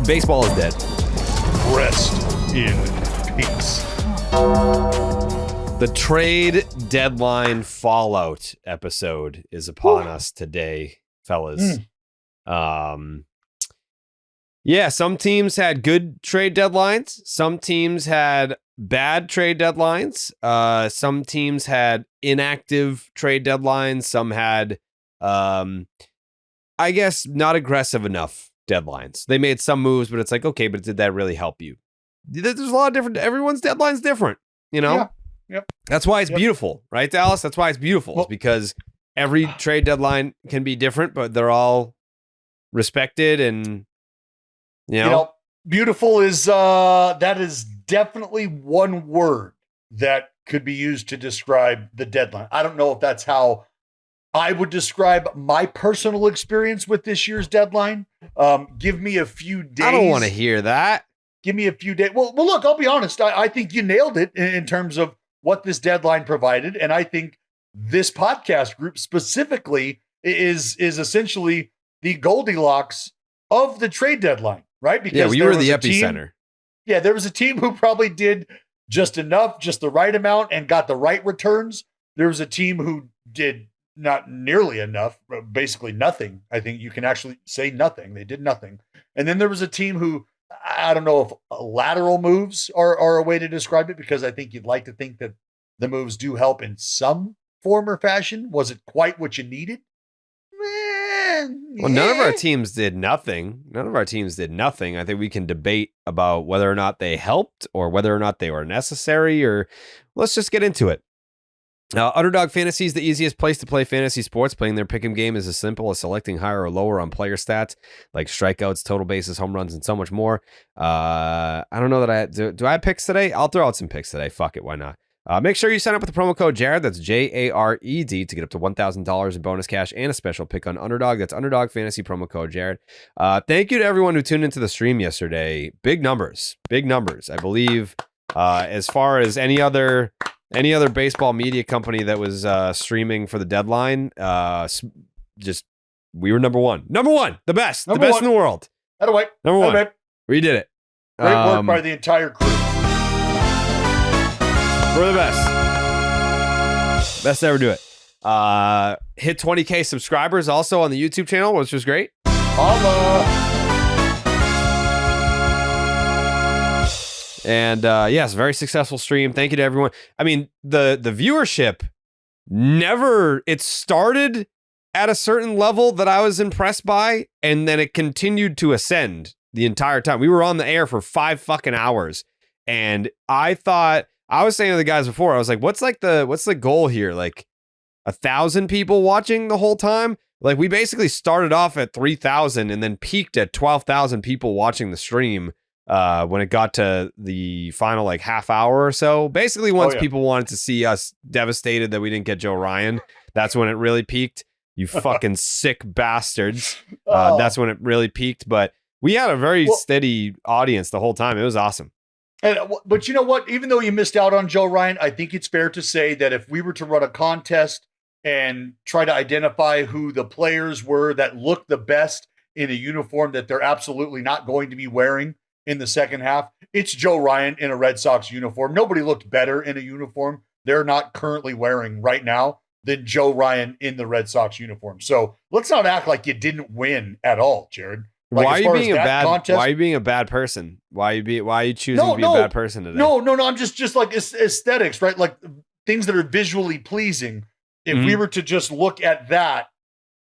Baseball is dead. Rest in peace. The trade deadline fallout episode is upon us today, fellas. Yeah, some teams had good trade deadlines. Some teams had bad trade deadlines. Some teams had inactive trade deadlines. Some had, I guess, not aggressive enough deadlines. They made some moves, but it's like, okay, but did that really help you? There's a lot of different, everyone's deadline's different, you know? Yeah. Yep. That's why it's beautiful, right, Dallas? That's why it's beautiful. It's because every trade deadline can be different, but they're all respected and, you know beautiful is that is definitely one word that could be used to describe the deadline. I don't know if that's how I would describe my personal experience with this year's deadline. Give me a few days. I don't want to hear that. Give me a few days. Well, look, I'll be honest. I think you nailed it in terms of what this deadline provided. And I think this podcast group specifically is essentially the Goldilocks of the trade deadline, right? Because we were the epicenter. There was a team who probably did just enough, just the right amount, and got the right returns. There was a team who did not nearly enough, basically nothing. I think you can actually say nothing. They did nothing. And then there was a team who, I don't know if lateral moves are a way to describe it, because I think you'd like to think that the moves do help in some form or fashion. Was it quite what you needed? Well, none of our teams did nothing. I think we can debate about whether or not they helped or whether or not they were necessary, or let's just get into it. Underdog Fantasy is the easiest place to play fantasy sports. Playing their pick'em game is as simple as selecting higher or lower on player stats like strikeouts, total bases, home runs, and so much more. I don't know that do I have picks today? I'll throw out some picks today. Fuck it, why not? Make sure you sign up with the promo code Jared. That's Jared to get up to $1,000 in bonus cash and a special pick on Underdog. That's Underdog Fantasy promo code Jared. Thank you to everyone who tuned into the stream yesterday. Big numbers. I believe as far as any other baseball media company that was streaming for the deadline, we were number one, the best in the world. Number one. We did it. Great work by the entire crew. We're the best to ever do it. Hit 20K subscribers also on the YouTube channel, which was great. And yes, very successful stream. Thank you to everyone. I mean, the viewership it started at a certain level that I was impressed by, and then it continued to ascend the entire time. We were on the air for 5 fucking hours, and I was saying to the guys before, I was like, what's the goal here? Like 1,000 people watching the whole time? Like, we basically started off at 3,000 and then peaked at 12,000 people watching the stream when it got to the final like half hour or so. Basically, once people wanted to see us devastated that we didn't get Joe Ryan, that's when it really peaked. You fucking sick bastards. That's when it really peaked. But we had a very steady audience the whole time. It was awesome. But you know what? Even though you missed out on Joe Ryan, I think it's fair to say that if we were to run a contest and try to identify who the players were that looked the best in a uniform that they're absolutely not going to be wearing in the second half, it's Joe Ryan in a Red Sox uniform. Nobody looked better in a uniform they're not currently wearing right now than Joe Ryan in the Red Sox uniform. So let's not act like you didn't win at all, Jared. Like, why are you being a bad person? Why are you choosing to be a bad person today? No. I'm just like aesthetics, right? Like things that are visually pleasing. If we were to just look at that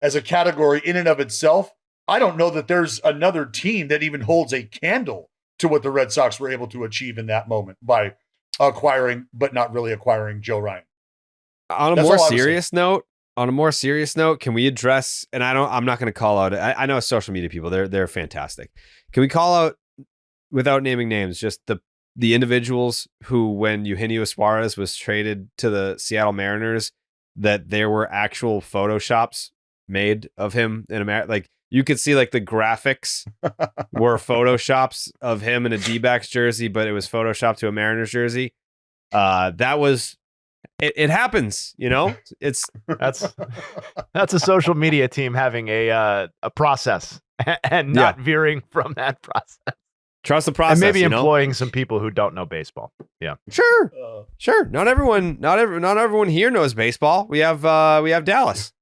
as a category in and of itself, I don't know that there's another team that even holds a candle to what the Red Sox were able to achieve in that moment by acquiring, but not really acquiring Joe Ryan. On a more serious note, can we address, and I'm not going to call out, I know social media people, they're fantastic. Can we call out, without naming names, just the individuals who, when Eugenio Suárez was traded to the Seattle Mariners, that there were actual photoshops made of him in America? Like, you could see like the graphics were photoshops of him in a D-backs jersey, but it was photoshopped to a Mariners jersey. That was, it happens, you know. That's a social media team having a process and not veering from that process. Trust the process. And maybe employing some people who don't know baseball. Yeah. Sure. Not everyone here knows baseball. We have Dallas.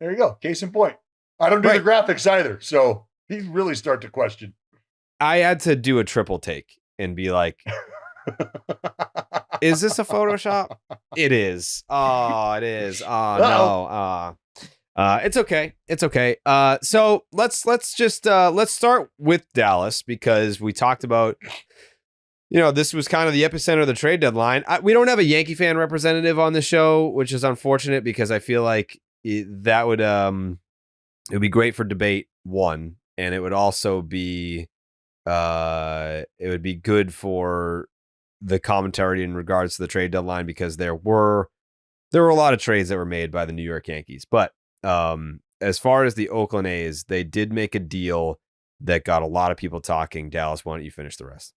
There you go. Case in point. I don't do the graphics either, so you really start to question. I had to do a triple take and be like, is this a Photoshop? It is. Oh, it is. Oh, no. It's okay. It's okay. So let's start with Dallas, because we talked about, this was kind of the epicenter of the trade deadline. We don't have a Yankee fan representative on the show, which is unfortunate, because I feel like that would it would be great for debate, one, and it would also be it would be good for the commentary in regards to the trade deadline, because there were a lot of trades that were made by the New York Yankees. But as far as the Oakland A's, they did make a deal that got a lot of people talking. Dallas, why don't you finish the rest?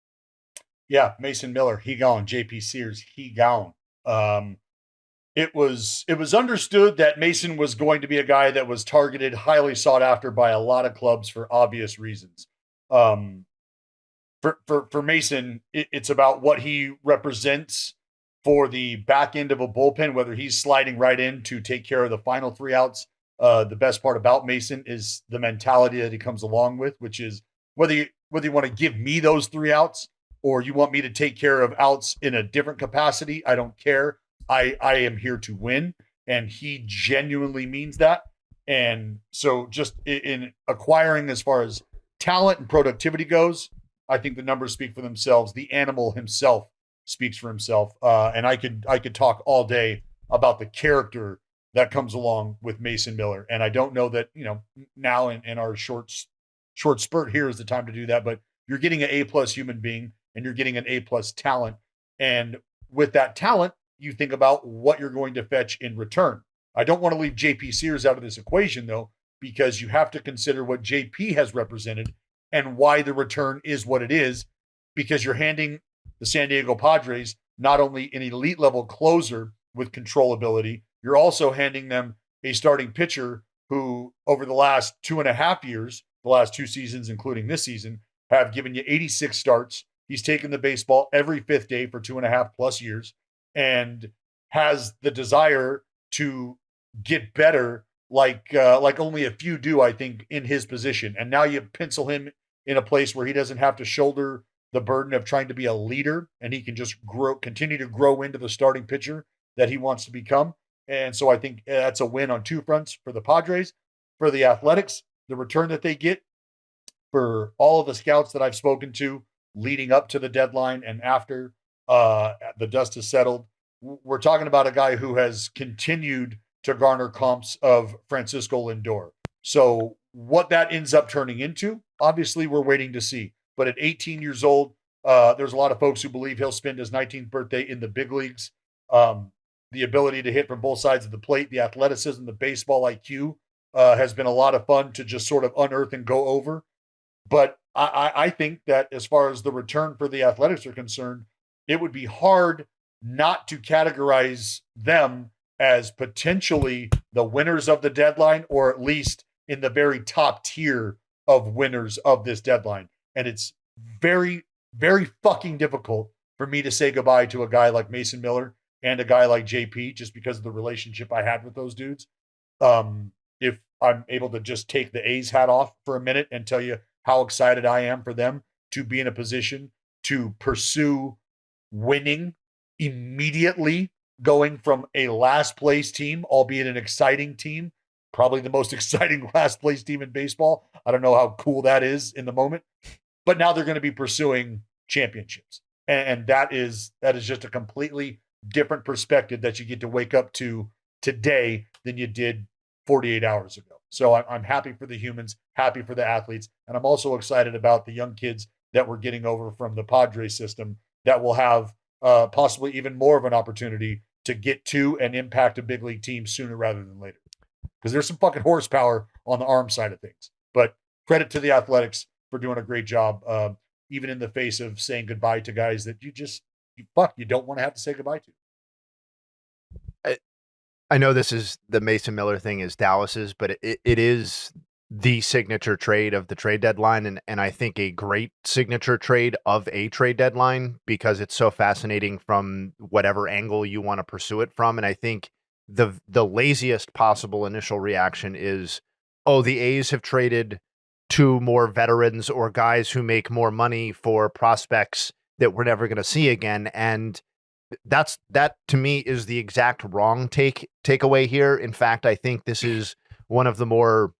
Yeah, Mason Miller, he gone. JP Sears, he gone. It was understood that Mason was going to be a guy that was targeted, highly sought after by a lot of clubs for obvious reasons. For Mason, it's about what he represents for the back end of a bullpen, whether he's sliding right in to take care of the final 3 outs. The best part about Mason is the mentality that he comes along with, which is whether you want to give me those 3 outs or you want me to take care of outs in a different capacity, I don't care. I am here to win. And he genuinely means that. And so just in acquiring, as far as talent and productivity goes, I think the numbers speak for themselves. The animal himself speaks for himself. And I could talk all day about the character that comes along with Mason Miller. And I don't know that, now in our short spurt here is the time to do that, but you're getting an A+ human being and you're getting an A+ talent. And with that talent, you think about what you're going to fetch in return. I don't want to leave JP Sears out of this equation, though, because you have to consider what JP has represented and why the return is what it is, because you're handing the San Diego Padres not only an elite level closer with controllability, you're also handing them a starting pitcher who, over the last 2.5 years, the last 2 seasons, including this season, have given you 86 starts. He's taken the baseball every 5th day for 2.5+ years and has the desire to get better like only a few do, I think, in his position. And now you pencil him in a place where he doesn't have to shoulder the burden of trying to be a leader, and he can just continue to grow into the starting pitcher that he wants to become. And so I think that's a win on 2 fronts for the Padres. For the Athletics, the return that they get, for all of the scouts that I've spoken to leading up to the deadline and after the dust has settled, we're talking about a guy who has continued to garner comps of Francisco Lindor. So what that ends up turning into, obviously we're waiting to see. But at 18 years old, there's a lot of folks who believe he'll spend his 19th birthday in the big leagues. The ability to hit from both sides of the plate, the athleticism, the baseball IQ has been a lot of fun to just sort of unearth and go over. But I think that as far as the return for the Athletics are concerned, it would be hard not to categorize them as potentially the winners of the deadline, or at least in the very top tier of winners of this deadline. And it's very, very fucking difficult for me to say goodbye to a guy like Mason Miller and a guy like JP, just because of the relationship I had with those dudes. If I'm able to just take the A's hat off for a minute and tell you how excited I am for them to be in a position to pursue winning immediately, going from a last place team, albeit an exciting team, probably the most exciting last place team in baseball. I don't know how cool that is in the moment, but now they're going to be pursuing championships. And that is just a completely different perspective that you get to wake up to today than you did 48 hours ago. So I'm happy for the humans, happy for the athletes. And I'm also excited about the young kids that we're getting over from the Padres system that will have possibly even more of an opportunity to get to and impact a big league team sooner rather than later. Because there's some fucking horsepower on the arm side of things. But credit to the Athletics for doing a great job, even in the face of saying goodbye to guys that you don't want to have to say goodbye to. I know this is the Mason Miller thing is Dallas's, but it is the signature trade of the trade deadline, and I think a great signature trade of a trade deadline, because it's so fascinating from whatever angle you want to pursue it from. And I think the laziest possible initial reaction is, oh, the A's have traded two more veterans or guys who make more money for prospects that we're never going to see again. And that to me is the exact wrong takeaway here. In fact, I think this is one of the more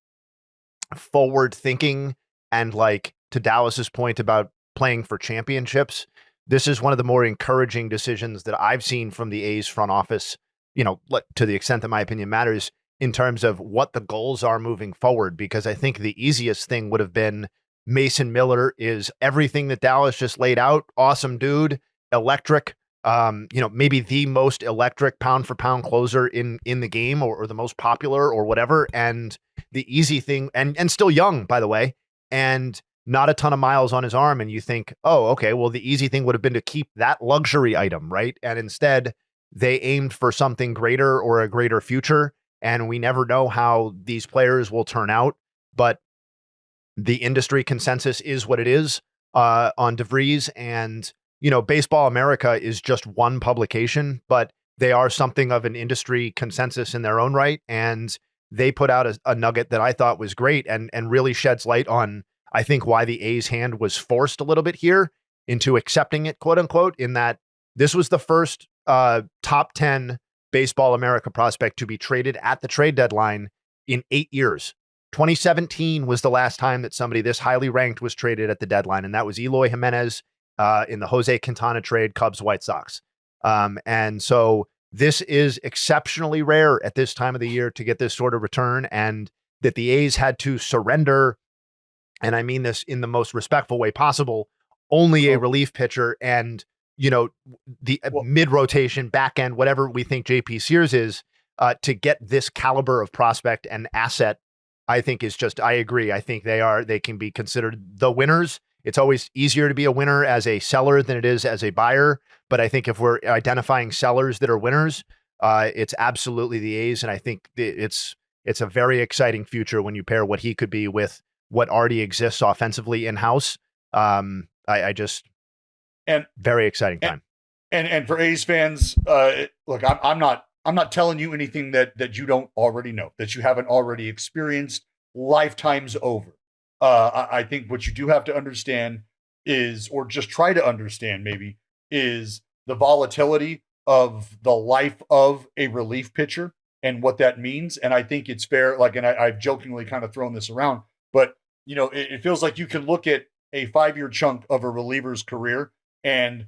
forward thinking, and like to Dallas's point about playing for championships, this is one of the more encouraging decisions that I've seen from the A's front office, to the extent that my opinion matters, in terms of what the goals are moving forward. Because I think the easiest thing would have been Mason Miller is everything that Dallas just laid out. Awesome dude, electric, maybe the most electric pound for pound closer in the game, or the most popular or whatever. And the easy thing, and still young, by the way, and not a ton of miles on his arm. And you think, oh, okay, well, the easy thing would have been to keep that luxury item, right? And instead they aimed for something greater, or a greater future. And we never know how these players will turn out, but the industry consensus is what it is on DeVries. And, Baseball America is just one publication, but they are something of an industry consensus in their own right. And they put out a nugget that I thought was great, and really sheds light on, I think, why the A's hand was forced a little bit here into accepting it, quote unquote, in that this was the first top 10 Baseball America prospect to be traded at the trade deadline in 8 years. 2017 was the last time that somebody this highly ranked was traded at the deadline, and that was Eloy Jimenez in the Jose Quintana trade, Cubs White Sox. And so this is exceptionally rare at this time of the year to get this sort of return, and that the A's had to surrender, and I mean this in the most respectful way possible, only a relief pitcher and, the mid-rotation, back end, whatever we think JP Sears is, to get this caliber of prospect and asset, I think is just, I agree. I think they can be considered the winners. It's always easier to be a winner as a seller than it is as a buyer. But I think if we're identifying sellers that are winners, it's absolutely the A's. And I think it's a very exciting future when you pair what he could be with what already exists offensively in-house. Very exciting time. And for A's fans, look, I'm not telling you anything that you don't already know, that you haven't already experienced lifetimes over. I think what you do have to understand is, or just try to understand maybe, is the volatility of the life of a relief pitcher and what that means. And I think it's fair, and I've jokingly kind of thrown this around, but it feels like you can look at a 5-year chunk of a reliever's career, and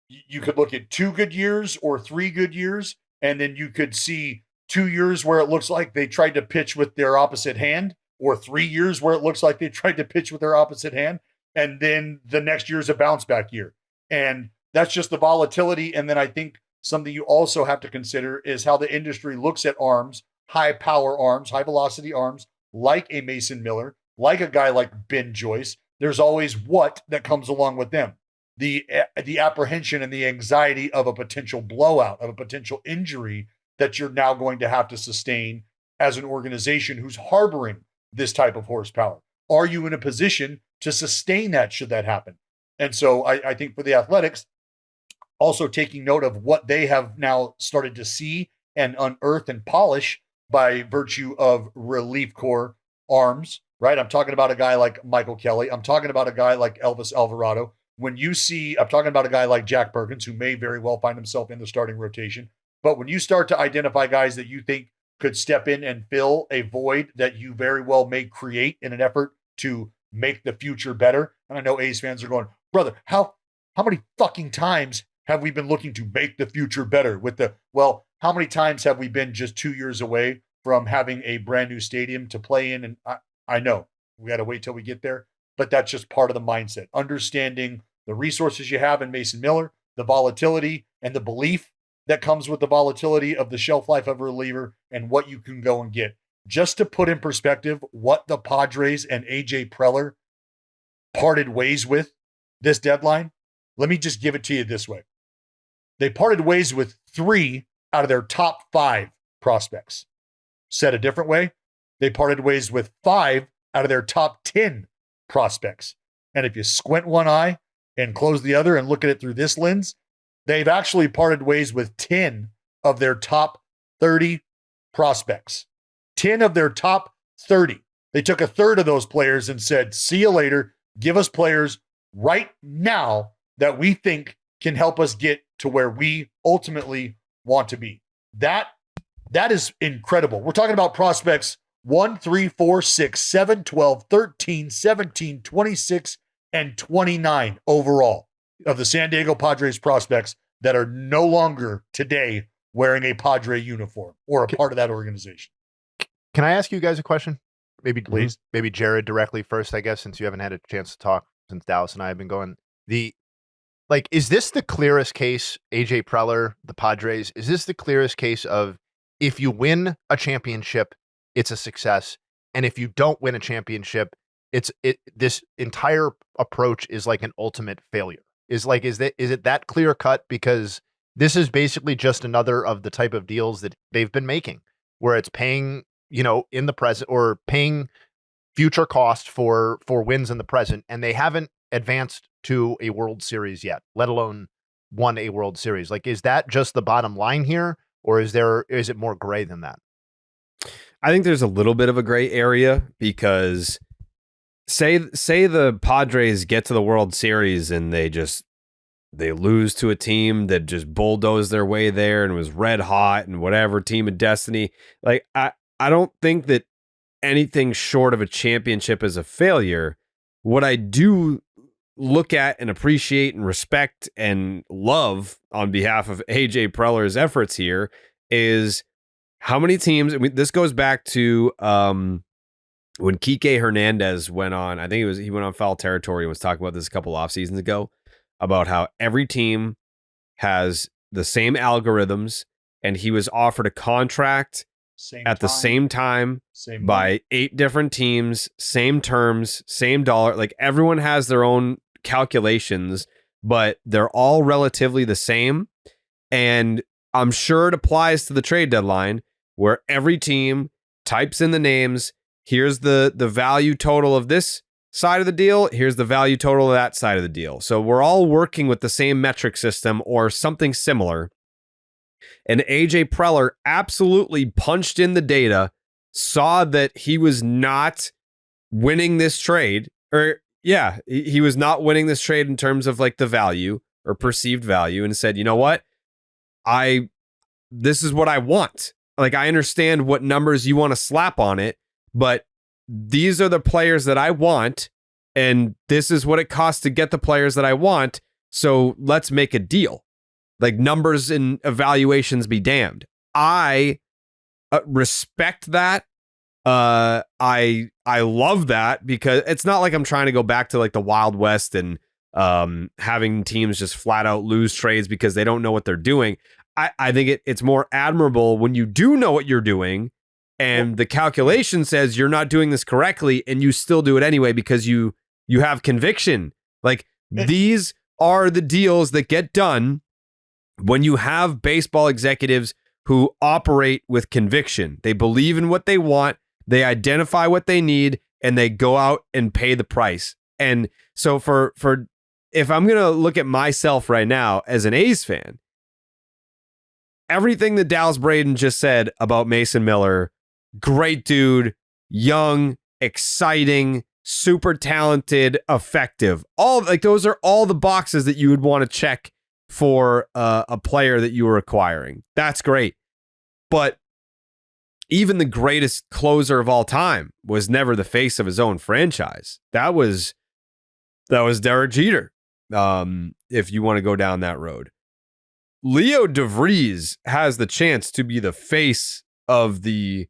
you could look at 2 good years or 3 good years, and then you could see 2 years where it looks like they tried to pitch with their opposite hand, or 3 years where it looks like they tried to pitch with their opposite hand, and then the next year is a bounce back year. And that's just the volatility. And then I think something you also have to consider is how the industry looks at arms, high power arms, high velocity arms, like a Mason Miller, like a guy like Ben Joyce. There's always what that comes along with them. The apprehension and the anxiety of a potential blowout, of a potential injury that you're now going to have to sustain as an organization who's harboring this type of horsepower. Are you in a position to sustain that should that happen? And so I think for the Athletics, also taking note of what they have now started to see and unearth and polish by virtue of relief corps arms, right? I'm talking about a guy like Michael Kelly. I'm talking about a guy like Elvis Alvarado. I'm talking about a guy like Jack Perkins, who may very well find himself in the starting rotation. But when you start to identify guys that you think could step in and fill a void that you very well may create in an effort to make the future better. And I know A's fans are going, brother, how many fucking times have we been looking to make the future better how many times have we been just 2 years away from having a brand new stadium to play in? And I know we got to wait till we get there, but that's just part of the mindset. Understanding the resources you have in Mason Miller, the volatility and the belief that comes with the volatility of the shelf life of a reliever and what you can go and get. Just to put in perspective what the Padres and AJ Preller parted ways with this deadline, let me just give it to you this way. They parted ways with 3 out of their top 5 prospects. Said a different way, they parted ways with 5 out of their top 10 prospects. And if you squint one eye and close the other and look at it through this lens, they've actually parted ways with 10 of their top 30 prospects. 10 of their top 30. They took a third of those players and said, see you later. Give us players right now that we think can help us get to where we ultimately want to be. That is incredible. We're talking about prospects 1, 3, 4, 6, 7, 12, 13, 17, 26, and 29 overall of the San Diego Padres prospects that are no longer today wearing a Padre uniform or a part of that organization. Can I ask you guys a question? Maybe, Please. Maybe Jared directly first, I guess, since you haven't had a chance to talk since Dallas and I have been going. Is this the clearest case, AJ Preller, the Padres? Is this the clearest case of if you win a championship, it's a success, and if you don't win a championship, this entire approach is like an ultimate failure? Is it that clear cut? Because this is basically just another of the type of deals that they've been making, where it's paying, in the present or paying future cost for wins in the present, and they haven't advanced to a World Series yet, let alone won a World Series. Is that just the bottom line here, or is it more gray than that? I think there's a little bit of a gray area because say the Padres get to the World Series and they lose to a team that just bulldozed their way there and was red hot and whatever, team of destiny. I don't think that anything short of a championship is a failure. What I do look at and appreciate and respect and love on behalf of AJ Preller's efforts here is how many teams. This goes back to when Kike Hernandez went on. I think he went on Foul Territory and was talking about this a couple off seasons ago about how every team has the same algorithms, and he was offered a contract the same time by 8 different teams, same terms, same dollar. Everyone has their own calculations, but they're all relatively the same. And I'm sure it applies to the trade deadline where every team types in the names. Here's the value total of this side of the deal. Here's the value total of that side of the deal. So we're all working with the same metric system or something similar. And AJ Preller absolutely punched in the data, saw that he was not winning this trade, he was not winning this trade in terms of the value or perceived value, and said, you know what? This is what I want. I understand what numbers you want to slap on it, but these are the players that I want, and this is what it costs to get the players that I want. So let's make a deal. Numbers and evaluations be damned. I respect that. I love that because it's not like I'm trying to go back to the Wild West and having teams just flat out lose trades because they don't know what they're doing. I think it's more admirable when you do know what you're doing and the calculation says you're not doing this correctly and you still do it anyway because you have conviction. These are the deals that get done when you have baseball executives who operate with conviction. They believe in what they want, they identify what they need, and they go out and pay the price. And so for if I'm going to look at myself right now as an A's fan, everything that Dallas Braden just said about Mason Miller, great dude, young, exciting, super talented, effective. Those are all the boxes that you would want to check for a player that you were acquiring. That's great. But even the greatest closer of all time was never the face of his own franchise. That was Derek Jeter, if you want to go down that road. Leo DeVries has the chance to be the face of the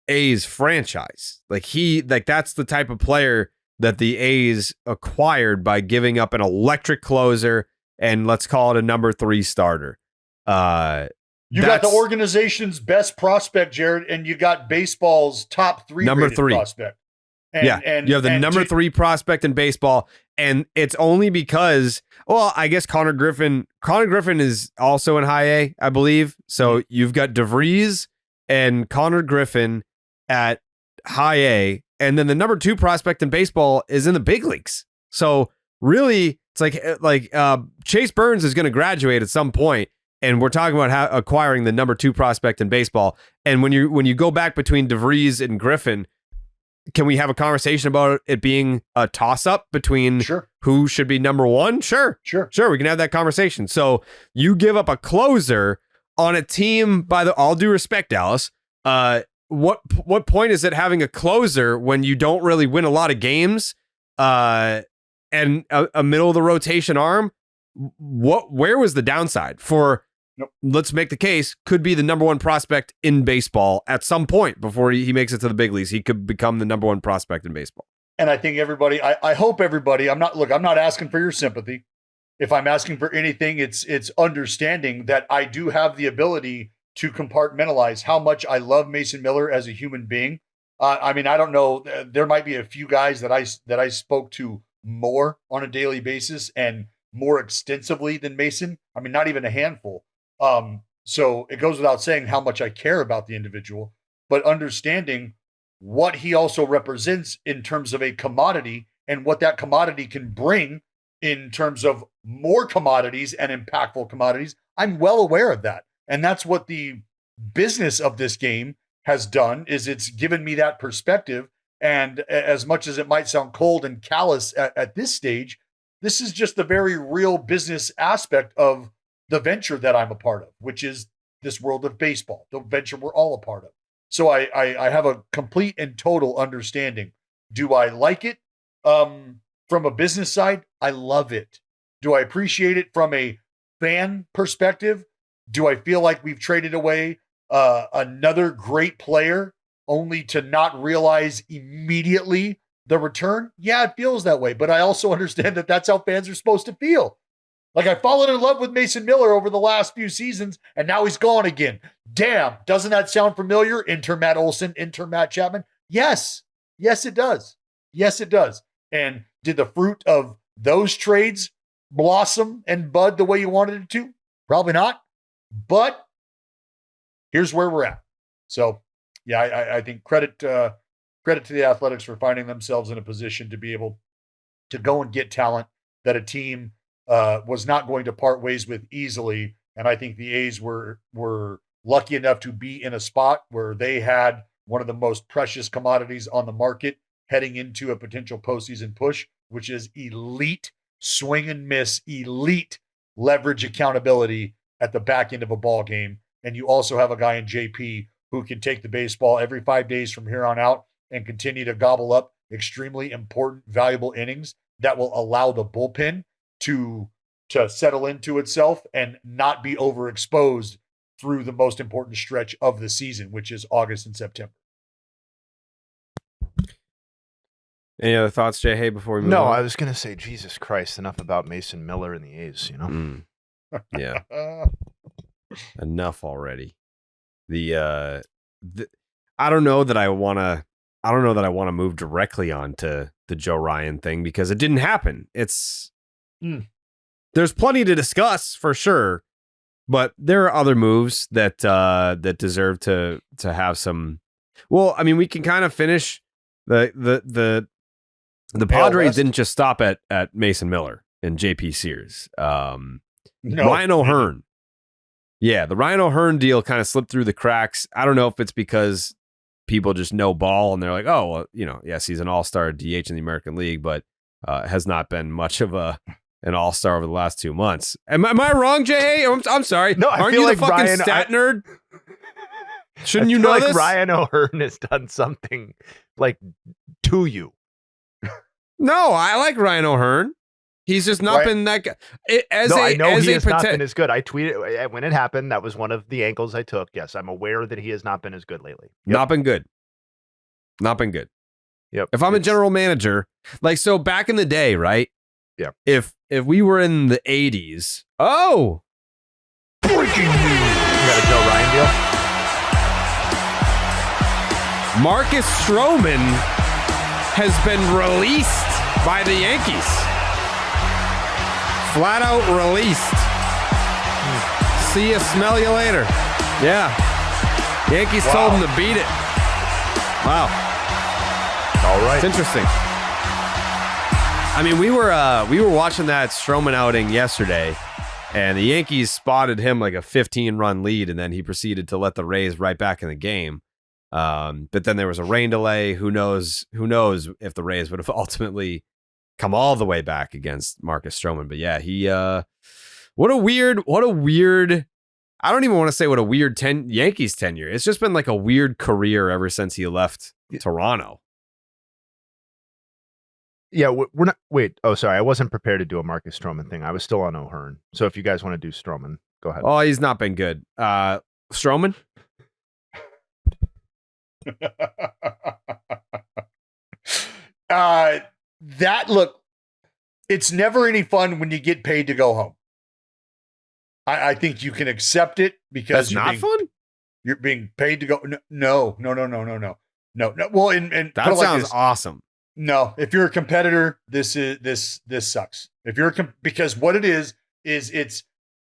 A's franchise. That's the type of player that the A's acquired by giving up an electric closer and let's call it a number 3 starter. You got the organization's best prospect, Jared, and you got baseball's top 3 number 3 prospect. And you have the number 3 prospect in baseball, and it's only because, I guess Connor Griffin is also in high A, I believe. So you've got DeVries and Connor Griffin at high A, and then the number 2 prospect in baseball is in the big leagues. So really, it's like Chase Burns is going to graduate at some point, and we're talking about acquiring the number 2 prospect in baseball. And when you go back between DeVries and Griffin, can we have a conversation about it being a toss-up between who should be number 1? Sure. We can have that conversation. So you give up a closer on a team, by all due respect, Dallas. What point is it having a closer when you don't really win a lot of games and a middle of the rotation arm? Where was the downside for? Let's make the case, could be the number 1 prospect in baseball at some point before he makes it to the big leagues. He could become the number 1 prospect in baseball. And I think everybody, I hope everybody, I'm not asking for your sympathy. If I'm asking for anything, it's understanding that I do have the ability to compartmentalize how much I love Mason Miller as a human being. I mean, I don't know. There might be a few guys that I spoke to more on a daily basis and more extensively than Mason. I mean, not even a handful. So it goes without saying how much I care about the individual, but understanding what he also represents in terms of a commodity and what that commodity can bring in terms of more commodities and impactful commodities. I'm well aware of that. And that's what the business of this game has done, is it's given me that perspective. And as much as it might sound cold and callous at this stage, this is just the very real business aspect of the venture that I'm a part of, which is this world of baseball, the venture we're all a part of. So I have a complete and total understanding. Do I like it? From a business side, I love it. Do I appreciate it from a fan perspective? Do I feel like we've traded away another great player only to not realize immediately the return? Yeah, it feels that way. But I also understand that that's how fans are supposed to feel. Like, I've fallen in love with Mason Miller over the last few seasons, and now he's gone again. Damn, doesn't that sound familiar? Enter Matt Olson, enter Matt Chapman. Yes, it does. Yes, it does. And did the fruit of those trades blossom and bud the way you wanted it to? Probably not. But here's where we're at. So, yeah, I think credit to the Athletics for finding themselves in a position to be able to go and get talent that a team was not going to part ways with easily. And I think the A's were lucky enough to be in a spot where they had one of the most precious commodities on the market heading into a potential postseason push, which is elite swing and miss, elite leverage accountability at the back end of a ball game. And you also have a guy in JP who can take the baseball every 5 days from here on out and continue to gobble up extremely important, valuable innings that will allow the bullpen to settle into itself and not be overexposed through the most important stretch of the season, which is August and September. Any other thoughts, Jayhay, before we move on? No, I was going to say, Jesus Christ, enough about Mason Miller and the A's, you know? Yeah. Enough already. I don't know that I want to move directly on to the Joe Ryan thing because it didn't happen. There's plenty to discuss for sure, but there are other moves that deserve to have some. Well, I mean, we can kind of finish the Padres didn't just stop at Mason Miller and JP Sears. Ryan O'Hearn. Yeah, the Ryan O'Hearn deal kind of slipped through the cracks. I don't know if it's because people just know ball and they're like, oh, well, yes, he's an all-star DH in the American League, but has not been much of an all-star over the last 2 months. Am I wrong, Jayhay? I'm sorry. No, Aren't you the fucking stat nerd? Shouldn't you know like this? Ryan O'Hearn has done something like to you. No, I like Ryan O'Hearn. He's just not been that good. I know he has not been as good. I tweeted when it happened. That was one of the angles I took. Yes, I'm aware that he has not been as good lately. Yep. Not been good. Not been good. Yep. If I'm a general manager, so back in the day, right? Yeah. If we were in the 80s, breaking news. You got a Joe Ryan deal? Marcus Stroman has been released by the Yankees. Flat out released. See ya, smell you later. Yeah. Yankees told him to beat it. Wow. All right. It's interesting. I mean, we were watching that Stroman outing yesterday, and the Yankees spotted him like a 15-run lead, and then he proceeded to let the Rays right back in the game. But then there was a rain delay. Who knows if the Rays would have ultimately come all the way back against Marcus Stroman. But yeah, he what a weird I don't even want to say what a weird Yankees tenure. It's just been like a weird career ever since he left Toronto. Yeah, we're not. Wait. Oh, sorry. I wasn't prepared to do a Marcus Stroman thing. I was still on O'Hearn. So if you guys want to do Stroman, go ahead. Oh, he's not been good. Stroman? Look, it's never any fun when you get paid to go home. I think you can accept it because that's not fun. You're being paid to go. No. Well, and that sounds awesome. No, if you're a competitor, this sucks. If you're because what it is it's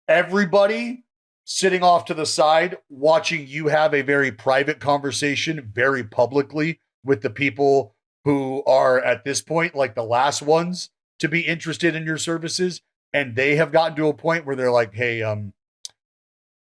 everybody sitting off to the side watching you have a very private conversation very publicly with the people who are at this point like the last ones to be interested in your services, and they have gotten to a point where they're like, hey,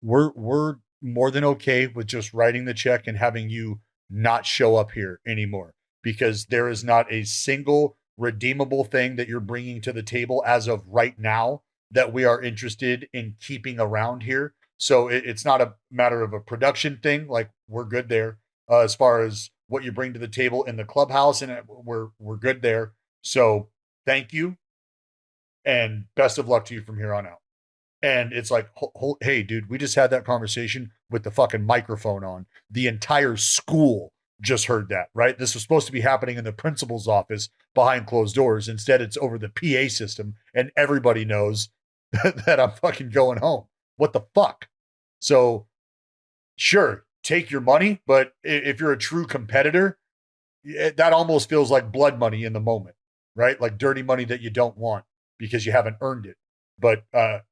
we're more than okay with just writing the check and having you not show up here anymore, because there is not a single redeemable thing that you're bringing to the table as of right now that we are interested in keeping around here. So it's not a matter of a production thing. Like, we're good there as far as what you bring to the table in the clubhouse, and we're good there. So thank you and best of luck to you from here on out. And it's like, hey, dude, we just had that conversation with the fucking microphone on. The entire school just heard that, right? This was supposed to be happening in the principal's office behind closed doors. Instead, it's over the PA system, and everybody knows that I'm fucking going home. What the fuck? So, sure, take your money, but if you're a true competitor, that almost feels like blood money in the moment, right? Like dirty money that you don't want because you haven't earned it. But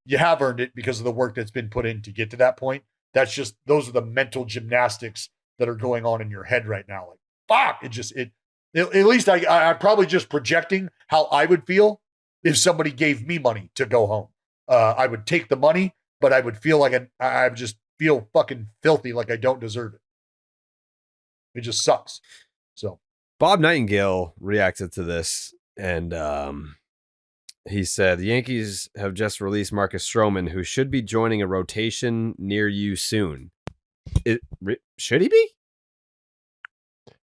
you have earned it because of the work that's been put in to get to that point. That's just, those are the mental gymnastics that are going on in your head right now. Like, fuck, at least I'm probably just projecting how I would feel if somebody gave me money to go home. I would take the money, but I would feel like I would just feel fucking filthy, like I don't deserve it. It just sucks. So Bob Nightingale reacted to this, and he said, the Yankees have just released Marcus Stroman, who should be joining a rotation near you soon. Should he be?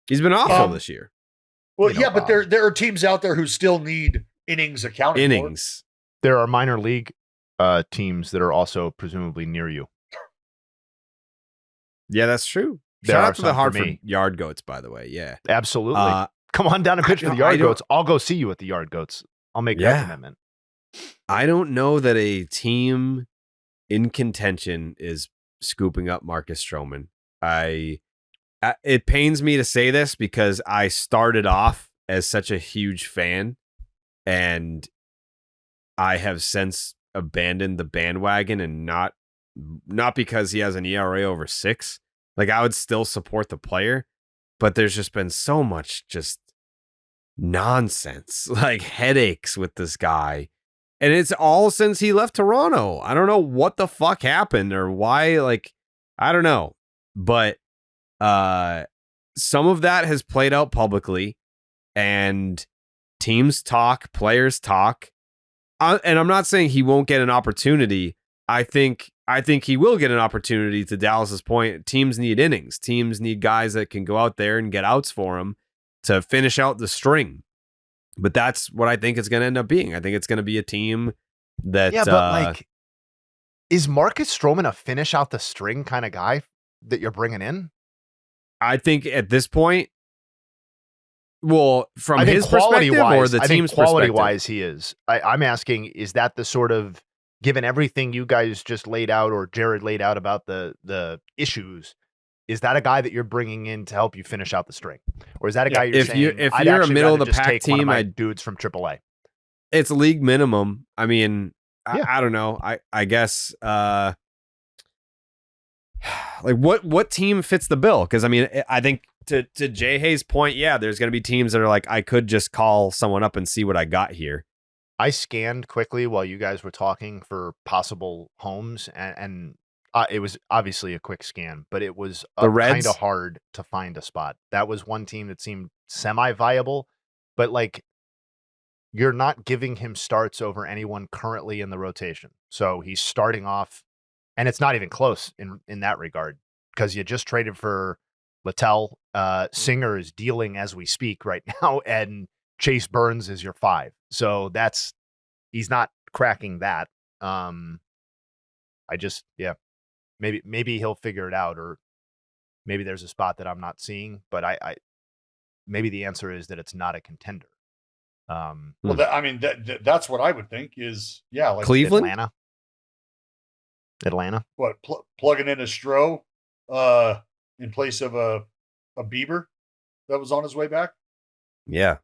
He's been awful this year. Well, yeah, but there are teams out there who still need innings accounted for. There are minor league teams that are also presumably near you. Yeah, that's true. Shout out to the Hartford Yard Goats, by the way. Yeah, absolutely. Come on down and pitch for the Yard Goats. I'll go see you at the Yard Goats. I'll make that commitment. I don't know that a team in contention is scooping up Marcus Stroman. It pains me to say this because I started off as such a huge fan, and I have since abandoned the bandwagon, and not because he has an ERA over 6. Like, I would still support the player, but there's just been so much just nonsense, like headaches with this guy. And it's all since he left Toronto. I don't know what the fuck happened or why, like, I don't know. But some of that has played out publicly, and teams talk, players talk. And I'm not saying he won't get an opportunity. I think he will get an opportunity. To Dallas's point, teams need innings. Teams need guys that can go out there and get outs for him to finish out the string. But that's what I think it's going to end up being. I think it's going to be a team that... Yeah, but like, is Marcus Stroman a finish out the string kind of guy that you're bringing in? I think at this point, well, from his perspective or the team's perspective? Quality-wise, he is. I'm asking, is that the sort of, given everything you guys just laid out or Jared laid out about the issues, is that a guy that you're bringing in to help you finish out the string? Or is that a guy you're saying, if you're a middle of the pack team, dudes from AAA? It's league minimum. I mean, I don't know. I guess like what team fits the bill? Because I mean, I think to Jayhay's point, yeah, there's going to be teams that are like, I could just call someone up and see what I got here. I scanned quickly while you guys were talking for possible homes, and it was obviously a quick scan, but it was kind of hard to find a spot. That was one team that seemed semi-viable, but like you're not giving him starts over anyone currently in the rotation. So he's starting off, and it's not even close in that regard because you just traded for Littell. Singer is dealing as we speak right now, and Chase Burns is your 5. So he's not cracking that. Maybe he'll figure it out, or maybe there's a spot that I'm not seeing, but I maybe the answer is that it's not a contender. Well, that's what I would think is, yeah, like Cleveland, Atlanta. What, plugging in a Stroh in place of a Bieber that was on his way back? Yeah.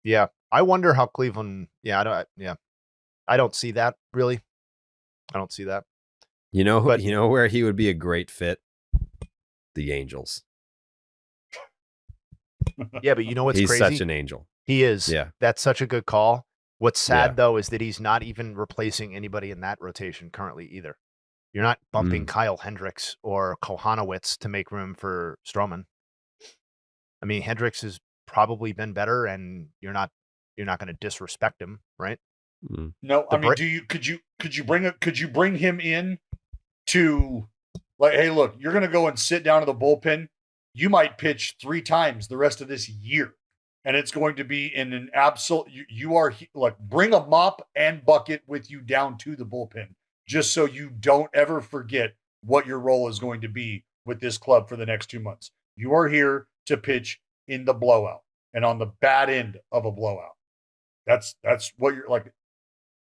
Yeah. I wonder how Cleveland, I don't see that really. I don't see that. You know where he would be a great fit? The Angels. Yeah, but you know what's he's crazy? He's such an angel. He is. Yeah. That's such a good call. What's sad, though, is that he's not even replacing anybody in that rotation currently either. You're not bumping Kyle Hendricks or Kohanowitz to make room for Stroman. I mean, Hendricks has probably been better, and you're not going to disrespect him, right? No, could you bring him in to, like, hey, look, you're going to go and sit down in the bullpen. You might pitch 3 times the rest of this year, and it's going to be in an absolute. You are like, bring a mop and bucket with you down to the bullpen, just so you don't ever forget what your role is going to be with this club for the next 2 months. You are here to pitch in the blowout and on the bad end of a blowout. That's what you're like.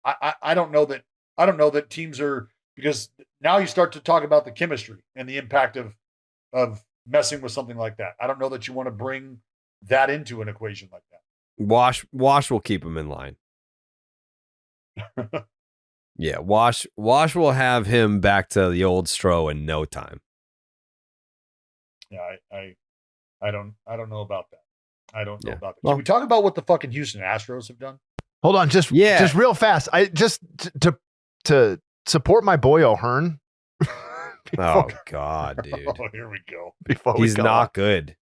I don't know that teams are, because now you start to talk about the chemistry and the impact of messing with something like that. I don't know that you want to bring that into an equation like that. Wash will keep him in line. Yeah, Wash will have him back to the old Stroh in no time. Yeah, I don't know about that. I don't know about that. Well, can we talk about what the fucking Houston Astros have done? Hold on, just real fast. I just to support my boy O'Hearn. Oh God, dude! Oh, here we go. He's not good.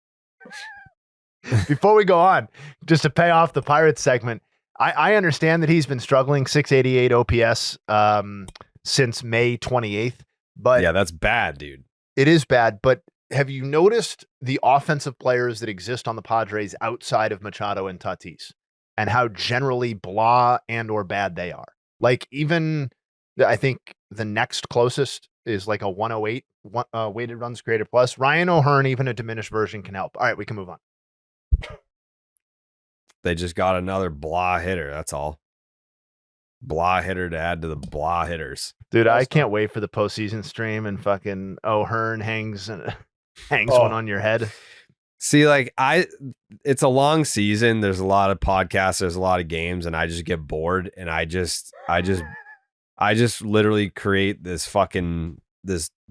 Before we go on, just to pay off the Pirates segment, I understand that he's been struggling 688 OPS since May 28th. But yeah, that's bad, dude. It is bad. But have you noticed the offensive players that exist on the Padres outside of Machado and Tatis, and how generally blah and or bad they are? Like, even I think the next closest is like a 108 weighted runs created plus. Ryan O'Hearn, even a diminished version, can help. All right, we can move on. They just got another blah hitter. That's all. Blah hitter to add to the blah hitters. Dude, I can't wait for the postseason stream and fucking O'Hearn hangs one on your head. See, like it's a long season. There's a lot of podcasts. There's a lot of games, and I just get bored. And I just literally create this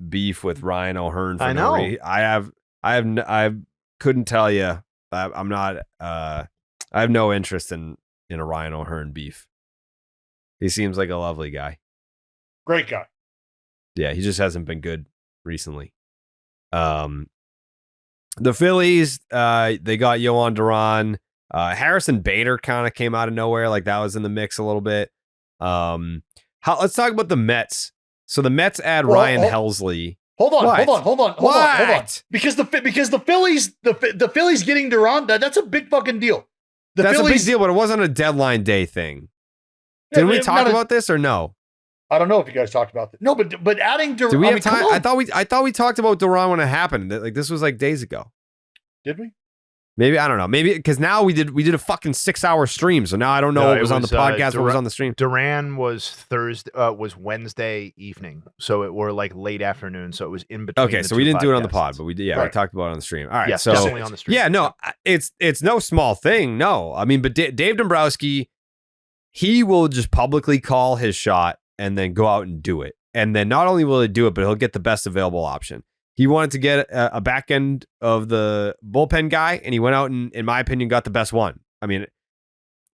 beef with Ryan O'Hearn. For I know. I couldn't tell you. I'm not. I have no interest in a Ryan O'Hearn beef. He seems like a lovely guy. Great guy. Yeah, he just hasn't been good recently. The Phillies, they got Jayhay Duran. Harrison Bader kind of came out of nowhere. Like, that was in the mix a little bit. Let's talk about the Mets. So the Mets add Ryan Helsley. Hold on. Because the Phillies getting Duran, that's a big fucking deal. That's a big deal, but it wasn't a deadline day thing. Didn't we talk about this or no? I don't know if you guys talked about this. No, but adding Duran. Did we have time? I thought we talked about Duran when it happened. Like, this was like days ago. Did we? Maybe, I don't know. Maybe because now we did a fucking 6-hour stream. So now I don't know what was on the podcast, what was on the stream. Duran was was Wednesday evening. So it were like late afternoon. So it was in between. Okay, so we didn't do it on the pod, but we did. Yeah, we talked about it on the stream. All right, yes, so definitely on the stream. Yeah, no, it's no small thing. No, I mean, but Dave Dombrowski, he will just publicly call his shot and then go out and do it. And then not only will he do it, but he'll get the best available option. He wanted to get a back end of the bullpen guy, and he went out and, in my opinion, got the best one. I mean,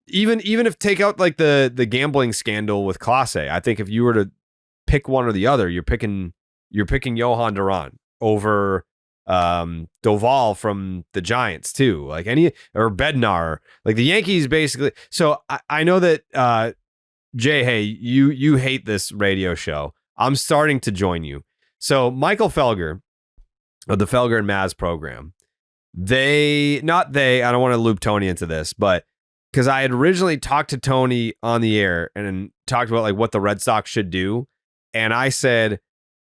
even if take out like the gambling scandal with Clase, I think if you were to pick one or the other, you're picking Jayhay Duran over Doval from the Giants too, like or Bednar, like the Yankees basically. So I know that Jayhay, you hate this radio show. I'm starting to join you. So Michael Felger of the Felger and Maz program, I don't want to loop Tony into this, but because I had originally talked to Tony on the air and talked about like what the Red Sox should do, and I said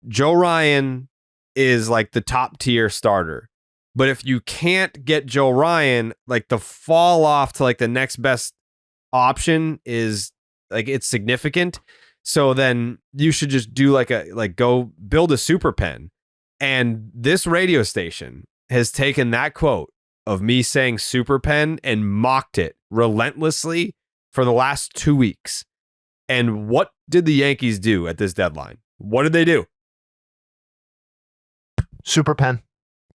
Joe Ryan is like the top tier starter. But if you can't get Joe Ryan, like the fall off to like the next best option is like it's significant. So then you should just do go build a super pen. And this radio station has taken that quote of me saying super pen and mocked it relentlessly for the last 2 weeks. And what did the Yankees do at this deadline? What did they do? Super pen.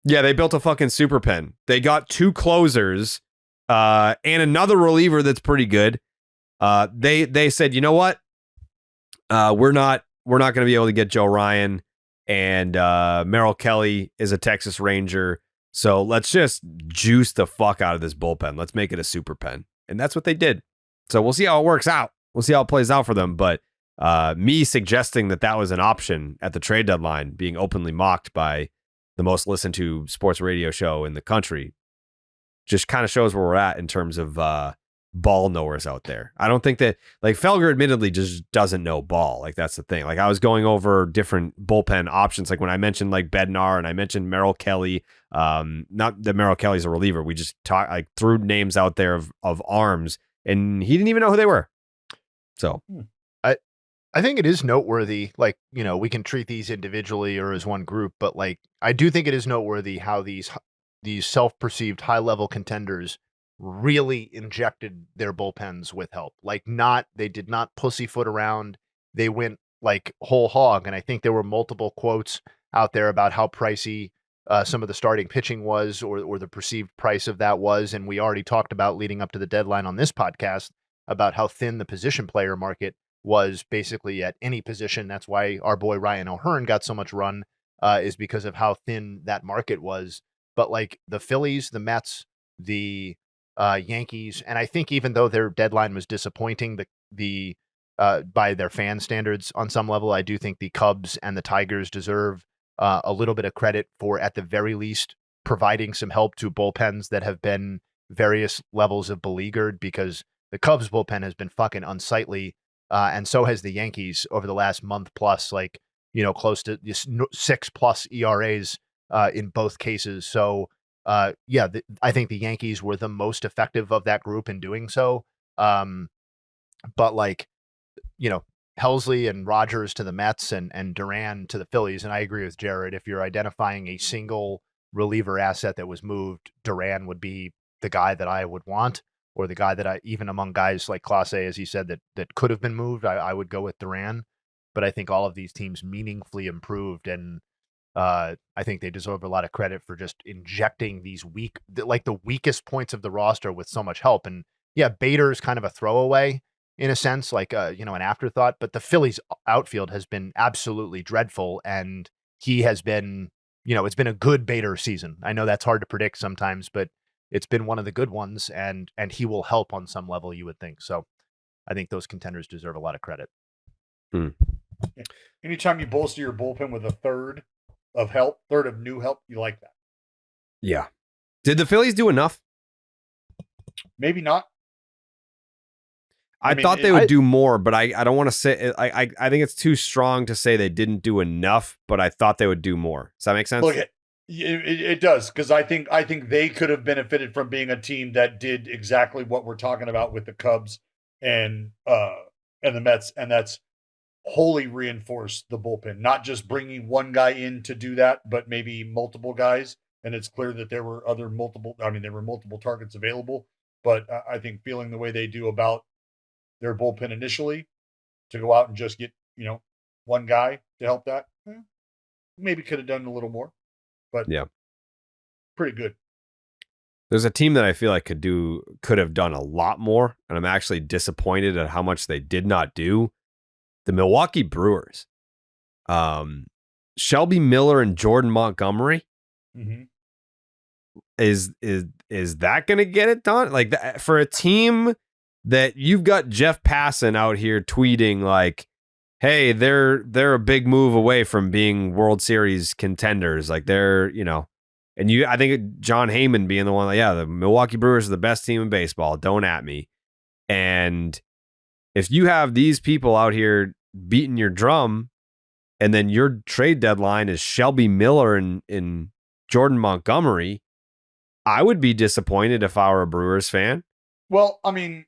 Yeah, they built a fucking super pen. They got 2 closers and another reliever that's pretty good. They said, you know what? We're not going to be able to get Joe Ryan, and Merrill Kelly is a Texas Ranger. So let's just juice the fuck out of this bullpen. Let's make it a super pen. And that's what they did. So we'll see how it works out. We'll see how it plays out for them. But me suggesting that was an option at the trade deadline, being openly mocked by the most listened to sports radio show in the country, just kind of shows where we're at in terms of ball knowers out there. I don't think that, like, Felger admittedly just doesn't know ball. Like, that's the thing. Like, I was going over different bullpen options. Like when I mentioned like Bednar and I mentioned Merrill Kelly, not that Merrill Kelly's a reliever. We just threw names out there of arms, and he didn't even know who they were. So I think it is noteworthy, like, you know, we can treat these individually or as one group, but like, I do think it is noteworthy how these self-perceived high-level contenders really injected their bullpens with help. Like, they did not pussyfoot around. They went like whole hog. And I think there were multiple quotes out there about how pricey some of the starting pitching was, or the perceived price of that was. And we already talked about, leading up to the deadline on this podcast, about how thin the position player market was basically at any position. That's why our boy Ryan O'Hearn got so much run, is because of how thin that market was. But like the Phillies, the Mets, the Yankees, and I think even though their deadline was disappointing, the by their fan standards on some level, I do think the Cubs and the Tigers deserve a little bit of credit for, at the very least, providing some help to bullpens that have been various levels of beleaguered, because the Cubs bullpen has been fucking unsightly. And so has the Yankees over the last month plus, like, you know, close to 6+ ERAs in both cases. So, I think the Yankees were the most effective of that group in doing so. But like, you know, Helsley and Rogers to the Mets and Duran to the Phillies. And I agree with Jared. If you're identifying a single reliever asset that was moved, Duran would be the guy that I would want, or the guy that I, even among guys like Clase, as he said, that could have been moved, I would go with Duran. But I think all of these teams meaningfully improved, and I think they deserve a lot of credit for just injecting these the weakest points of the roster with so much help. And yeah, Bader's kind of a throwaway in a sense, like you know, an afterthought. But the Phillies outfield has been absolutely dreadful, and he has been, you know, it's been a good Bader season. I know that's hard to predict sometimes, but it's been one of the good ones, and he will help on some level, you would think. So I think those contenders deserve a lot of credit. Anytime you bolster your bullpen with a third of new help, you like that. Yeah. Did the Phillies do enough? Maybe not. I thought they would do more, but I don't want to say, I think it's too strong to say they didn't do enough, but I thought they would do more. Does that make sense? Look, it does, because I think they could have benefited from being a team that did exactly what we're talking about with the Cubs and the Mets, and that's wholly reinforce the bullpen, not just bringing one guy in to do that, but maybe multiple guys. And it's clear that there were multiple targets available, but I think feeling the way they do about their bullpen initially, to go out and just get, you know, one guy to help that, maybe could have done a little more. but Yeah. pretty good. There's a team that I feel like could have done a lot more, and I'm actually disappointed at how much they did not do. The Milwaukee Brewers. Shelby Miller and Jordan Montgomery. Mm-hmm. Is that going to get it done? Like for a team that you've got Jeff Passan out here tweeting like, "Hey, they're a big move away from being World Series contenders." Like they're, and I think John Heyman being the one like, "Yeah, the Milwaukee Brewers are the best team in baseball. Don't at me." And if you have these people out here beating your drum, and then your trade deadline is Shelby Miller and Jordan Montgomery, I would be disappointed if I were a Brewers fan. Well, I mean,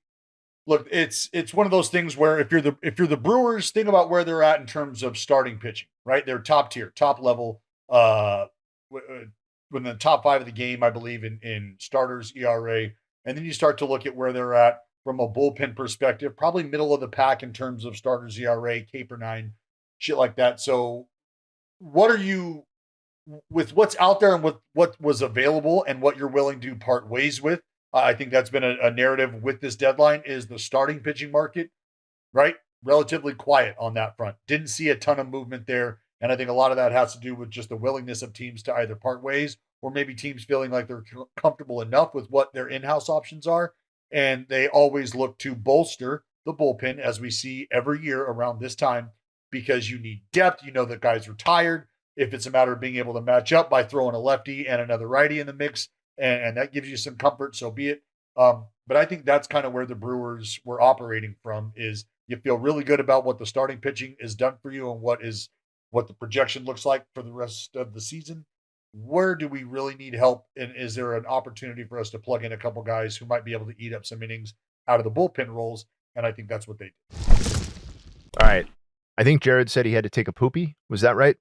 look, it's one of those things where if you're the Brewers, think about where they're at in terms of starting pitching, right? They're top tier, top level, when the top 5 of the game, I believe, in starters ERA, and then you start to look at where they're at from a bullpen perspective, probably middle of the pack in terms of starters ERA, K per 9, shit like that. So, what are you with what's out there and with what was available and what you're willing to part ways with? I think that's been a narrative with this deadline is the starting pitching market, right? Relatively quiet on that front. Didn't see a ton of movement there. And I think a lot of that has to do with just the willingness of teams to either part ways or maybe teams feeling like they're comfortable enough with what their in-house options are. And they always look to bolster the bullpen as we see every year around this time because you need depth. You know that guys are tired. If it's a matter of being able to match up by throwing a lefty and another righty in the mix, and that gives you some comfort, so be it. But I think that's kind of where the Brewers were operating from is you feel really good about what the starting pitching is done for you and what the projection looks like for the rest of the season. Where do we really need help? And is there an opportunity for us to plug in a couple guys who might be able to eat up some innings out of the bullpen roles? And I think that's what they did. All right. I think Jared said he had to take a poopy. Was that right?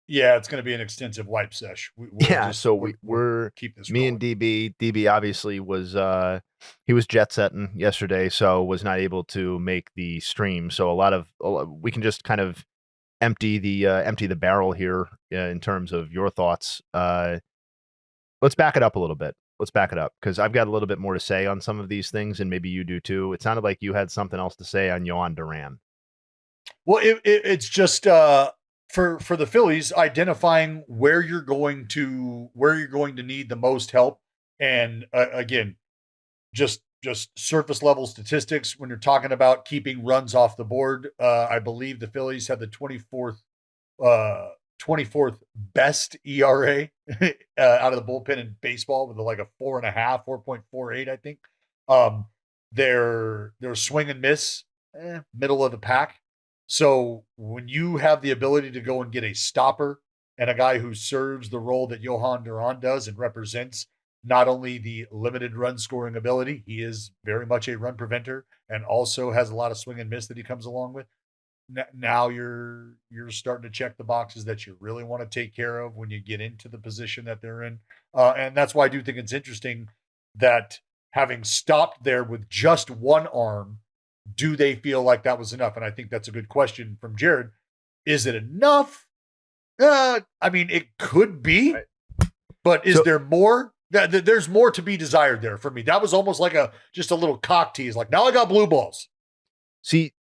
Yeah, it's going to be an extensive wipe sesh. We're keep this. Me rolling. and DB obviously was he was jet setting yesterday, so was not able to make the stream. So we can just kind of empty the barrel here in terms of your thoughts. Let's back it up a little bit. Let's back it up because I've got a little bit more to say on some of these things, and maybe you do too. It sounded like you had something else to say on Jayhay Duran. Well, it's just for the Phillies identifying where you're going to need the most help, and again, just surface level statistics when you're talking about keeping runs off the board. I believe the Phillies have the 24th best ERA out of the bullpen in baseball with like a 4.48, I think. Their swing and miss, middle of the pack. So when you have the ability to go and get a stopper and a guy who serves the role that Jayhay Duran does and represents not only the limited run scoring ability, he is very much a run preventer and also has a lot of swing and miss that he comes along with. Now you're starting to check the boxes that you really want to take care of when you get into the position that they're in. And that's why I do think it's interesting that having stopped there with just one arm, do they feel like that was enough? And I think that's a good question from Jared. Is it enough? I mean, it could be, but is there more? There's more to be desired there for me. That was almost like just a little cock tease. Like, now I got blue balls. See,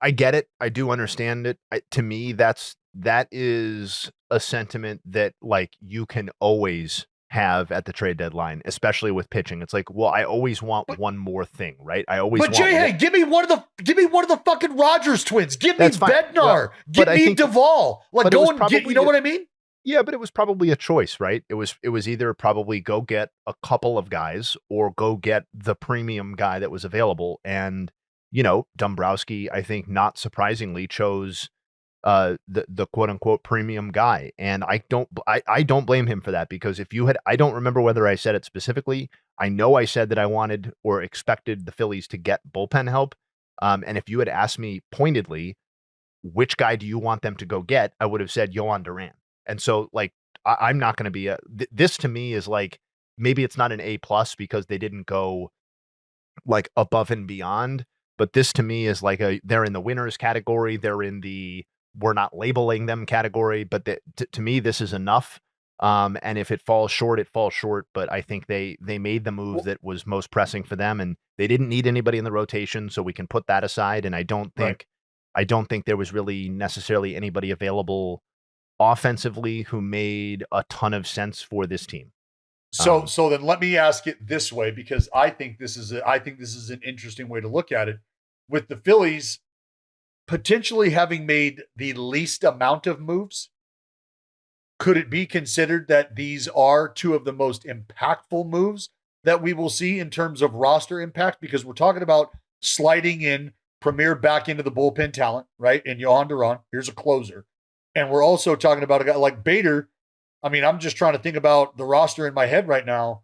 I get it. I do understand it. To me, that is a sentiment that like you can always have at the trade deadline, especially with pitching. It's like, well, I always want one more thing, right? I always want. Jayhay, give me one of the fucking Rogers twins. Give me Bednar. Well, give me Duvall. Like, go and get. You know what I mean? Yeah, but it was probably a choice, right? It was either probably go get a couple of guys or go get the premium guy that was available. And Dombrowski, I think, not surprisingly, chose the quote unquote premium guy. And I don't blame him for that, because I don't remember whether I said it specifically. I know I said that I wanted or expected the Phillies to get bullpen help. And if you had asked me pointedly, which guy do you want them to go get? I would have said Jayhay Duran. And so like, I'm not going to be this to me is like, maybe it's not an A+ because they didn't go like above and beyond. But this to me is like they're in the winners category. They're in the we're not labeling them category. But to me, this is enough. And if it falls short, it falls short. But I think they made the move that was most pressing for them, and they didn't need anybody in the rotation, so we can put that aside. And I don't think there was really necessarily anybody available offensively who made a ton of sense for this team. So then let me ask it this way, because I think this is an interesting way to look at it. With the Phillies potentially having made the least amount of moves, could it be considered that these are two of the most impactful moves that we will see in terms of roster impact? Because we're talking about sliding in premier back into the bullpen talent, right? And Jayhay Duran, here's a closer. And we're also talking about a guy like Bader. I mean, I'm just trying to think about the roster in my head right now.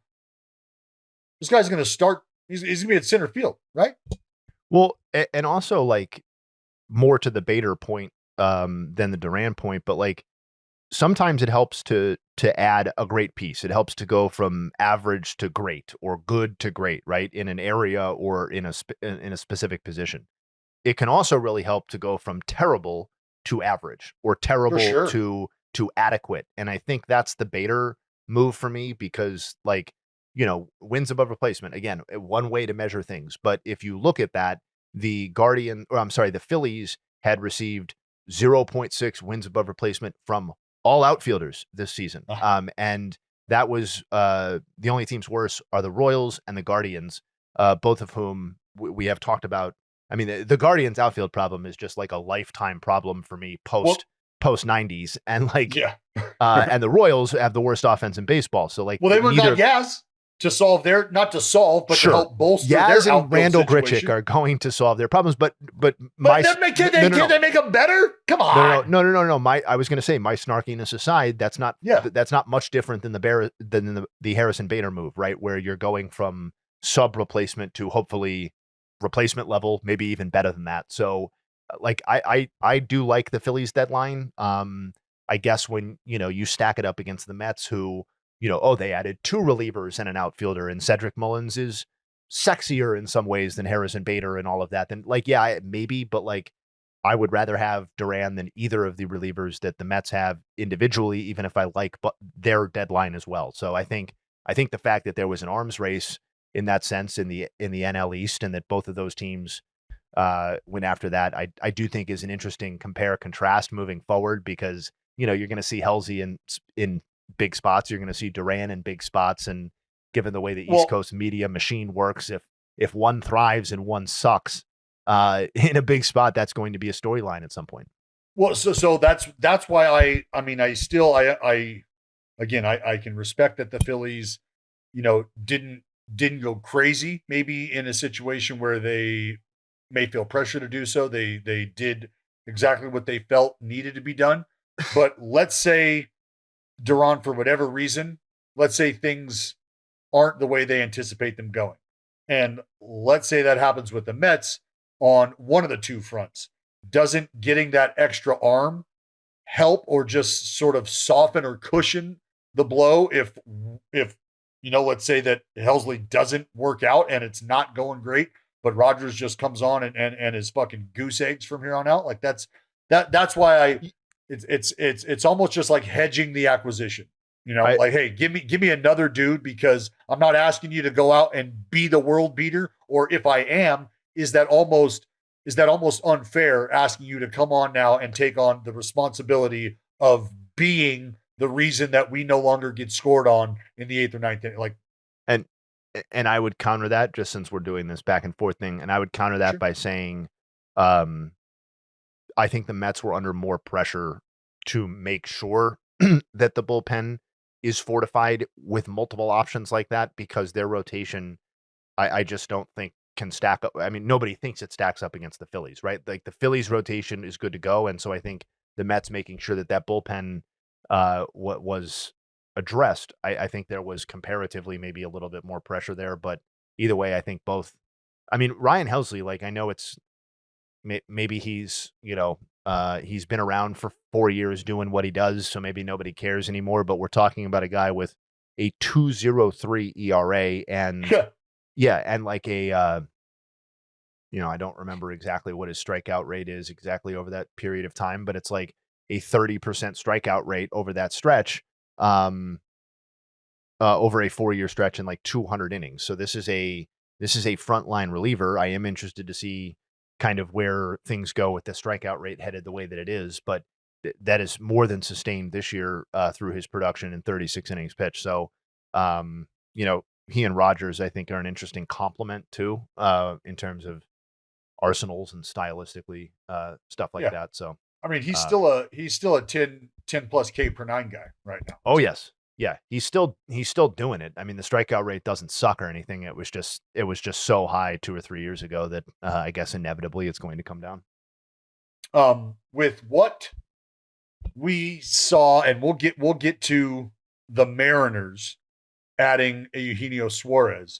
This guy's going to start. He's going to be at center field, right? Well, and also like more to the Bader point than the Duran point, but like sometimes it helps to add a great piece. It helps to go from average to great or good to great, right? In an area or in a specific position. It can also really help to go from terrible to average or terrible to adequate. And I think that's the Bader move for me because, like, you know, wins above replacement, again, one way to measure things. But if you look at that, the Phillies had received 0.6 wins above replacement from all outfielders this season. And that was the only teams worse are the Royals and the Guardians, both of whom we have talked about. I mean, the Guardians outfield problem is just like a lifetime problem for me post 90s, and like and the Royals have the worst offense in baseball. So like, they would got Yaz to solve their, not to solve, but to help bolster Yaz their and Randall Grichuk are going to solve their problems. But can they make them better? Come on. No. I was going to say, my snarkiness aside, that's not much different than the Harrison Bader move, right? Where you're going from sub replacement to hopefully replacement level, maybe even better than that. So like, I do like the Phillies deadline. I guess when, you know, you stack it up against the Mets, who, you know, they added 2 relievers and an outfielder, and Cedric Mullins is sexier in some ways than Harrison Bader and all of that. Then like, maybe, but like, I would rather have Duran than either of the relievers that the Mets have individually, even if I like their deadline as well. So I think the fact that there was an arms race in that sense in the NL East, and that both of those teams went after that, I do think is an interesting compare contrast moving forward, because, you know, you're going to see Halsey in big spots, you're going to see Duran in big spots, and given the way the East Coast media machine works, if one thrives and one sucks in a big spot, that's going to be a storyline at some point. Well, so that's why I can respect that the Phillies, you know, didn't go crazy, maybe in a situation where they may feel pressure to do so. They did exactly what they felt needed to be done. But let's say Duran, for whatever reason, let's say things aren't the way they anticipate them going. And let's say that happens with the Mets on one of the two fronts. Doesn't getting that extra arm help or just sort of soften or cushion the blow if you know, let's say that Helsley doesn't work out and it's not going great, but Rogers just comes on and is fucking goose eggs from here on out. Like that's why it's almost just like hedging the acquisition. You know, like, hey, give me another dude, because I'm not asking you to go out and be the world beater. Or if I am, is that almost unfair asking you to come on now and take on the responsibility of being the reason that we no longer get scored on in the 8th or 9th inning? Like, and I would counter that, just since we're doing this back and forth thing, and I would counter that by saying, I think the Mets were under more pressure to make sure that the bullpen is fortified with multiple options like that, because their rotation, I just don't think can stack up. I mean, nobody thinks it stacks up against the Phillies, right? Like, the Phillies rotation is good to go. And so I think the Mets making sure that bullpen what was addressed, I think there was comparatively maybe a little bit more pressure there. But either way, I think both. I mean, Ryan Helsley, like, I know it's maybe he's, you know, he's been around for 4 years doing what he does, so maybe nobody cares anymore. But we're talking about a guy with a 2.03 ERA and and like a you know, I don't remember exactly what his strikeout rate is exactly over that period of time, but it's like a 30% strikeout rate over that stretch. over a 4-year stretch in like 200 innings. So this is a frontline reliever. I am interested to see kind of where things go with the strikeout rate headed the way that it is, but that is more than sustained this year through his production in 36 innings pitched. So, he and Rogers, I think, are an interesting complement too, in terms of arsenals and stylistically stuff like that. So, I mean, he's still a 10 plus K per nine guy right now. Oh, yes. Yeah, he's still doing it. I mean, the strikeout rate doesn't suck or anything. It was just so high 2 or 3 years ago that I guess inevitably it's going to come down. With what we saw, and we'll get to the Mariners adding a Eugenio Suárez,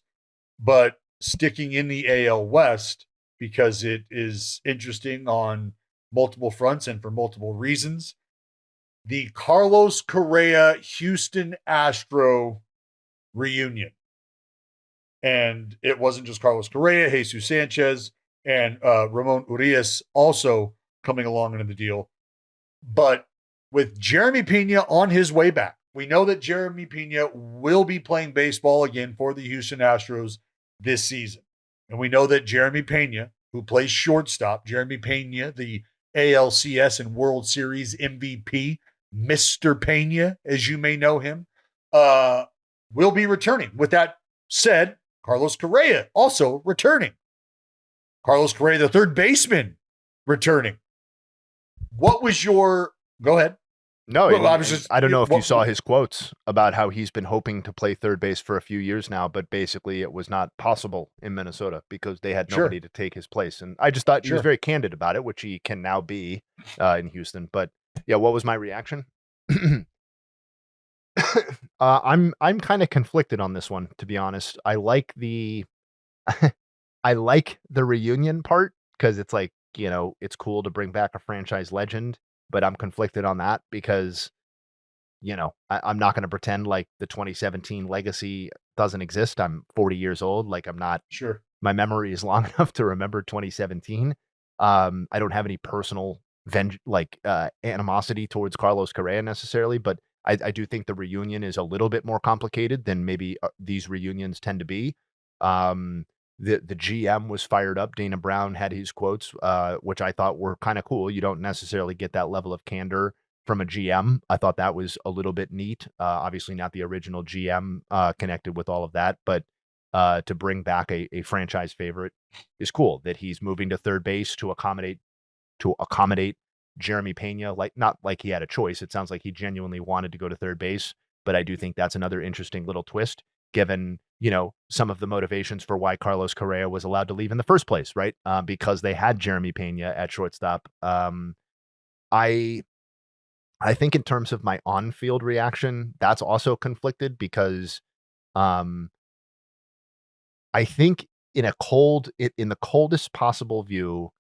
but sticking in the AL West because it is interesting on multiple fronts and for multiple reasons. The Carlos Correa Houston Astro reunion. And it wasn't just Carlos Correa, Jesus Sanchez, and Ramon Urias also coming along into the deal. But with Jeremy Pena on his way back, we know that Jeremy Pena will be playing baseball again for the Houston Astros this season. And we know that Jeremy Pena, who plays shortstop, Jeremy Pena, the ALCS and World Series MVP, Mr. Pena, as you may know him, will be returning. With that said, Carlos Correa also returning. Carlos Correa, the third baseman, returning. What was your... Go ahead. No, I don't know if you saw his quotes about how he's been hoping to play third base for a few years now, but basically it was not possible in Minnesota because they had nobody to take his place. And I just thought he was very candid about it, which he can now be in Houston. But yeah, what was my reaction? I'm kind of conflicted on this one, to be honest. I like the I like the reunion part because it's like, it's cool to bring back a franchise legend. But I'm conflicted on that because, I'm not going to pretend like the 2017 legacy doesn't exist. I'm 40 years old. Like I'm not sure. My memory is long enough to remember 2017. I don't have any personal animosity towards Carlos Correa necessarily, but I do think the reunion is a little bit more complicated than maybe these reunions tend to be. The GM was fired up. Dana Brown had his quotes, which I thought were kind of cool. You don't necessarily get that level of candor from a GM. I thought that was a little bit neat. Obviously not the original GM connected with all of that, but to bring back a franchise favorite is cool. That he's moving to third base to accommodate Jeremy Pena. Not like he had a choice. It sounds like he genuinely wanted to go to third base, but I do think that's another interesting little twist, given some of the motivations for why Carlos Correa was allowed to leave in the first place, right? Because they had Jeremy Pena at shortstop. I think in terms of my on-field reaction, that's also conflicted because I think in the coldest possible view,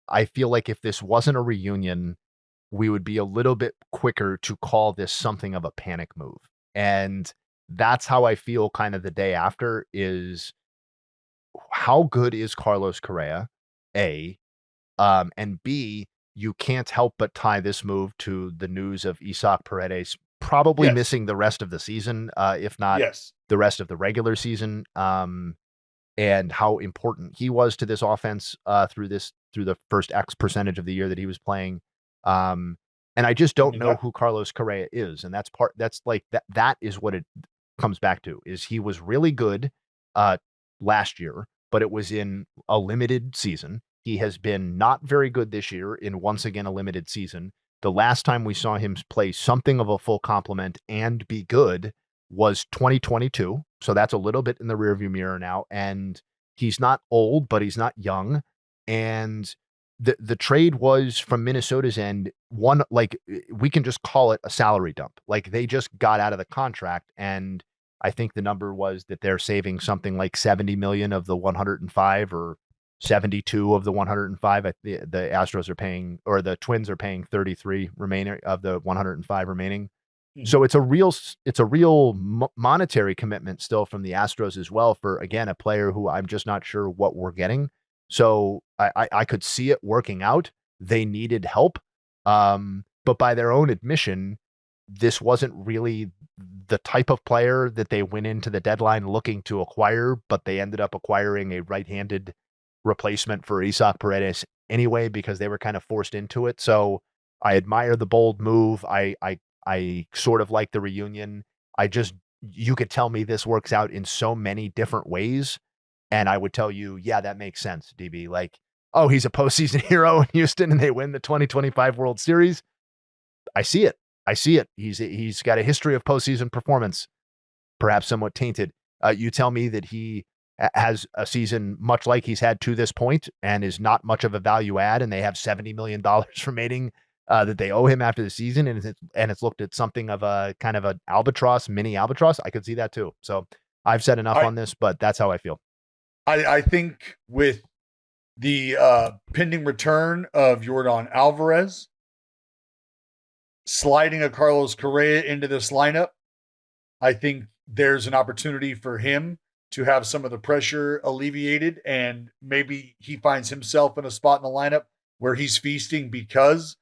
I feel like if this wasn't a reunion, we would be a little bit quicker to call this something of a panic move. And that's how I feel kind of the day after is how good is Carlos Correa, A, and B, you can't help but tie this move to the news of Isaac Paredes probably missing the rest of the season, if not the rest of the regular season, and how important he was to this offense through the first X percentage of the year that he was playing. And I just don't know who Carlos Correa is. And that is what it comes back to, is he was really good last year, but it was in a limited season. He has been not very good this year in once again a limited season. The last time we saw him play something of a full complement and be good was 2022. So that's a little bit in the rearview mirror now. And he's not old, but he's not young. And the trade was from Minnesota's end, we can just call it a salary dump. Like they just got out of the contract, and I think the number was that they're saving something like 70 million of the 105 or 72 of the 105. The Astros are paying, or the Twins are paying 33 remaining of the 105 remaining. Mm-hmm. So it's a real monetary commitment still from the Astros as well for, again, a player who I'm just not sure what we're getting. So I could see it working out. They needed help. But by their own admission, this wasn't really the type of player that they went into the deadline looking to acquire, but they ended up acquiring a right-handed replacement for Isaac Paredes anyway because they were kind of forced into it. So I admire the bold move. I sort of like the reunion. You could tell me this works out in so many different ways, and I would tell you, yeah, that makes sense, DB. Like, oh, he's a postseason hero in Houston and they win the 2025 World Series. I see it. I see it. He's got a history of postseason performance, perhaps somewhat tainted. You tell me that he has a season much like he's had to this point and is not much of a value add, and they have $70 million remaining that they owe him after the season, and it's looked at something of a kind of an albatross, mini albatross. I could see that too. So I've said enough on this, but that's how I feel. I think with the pending return of Yordan Alvarez, sliding a Carlos Correa into this lineup, I think there's an opportunity for him to have some of the pressure alleviated, and maybe he finds himself in a spot in the lineup where he's feasting because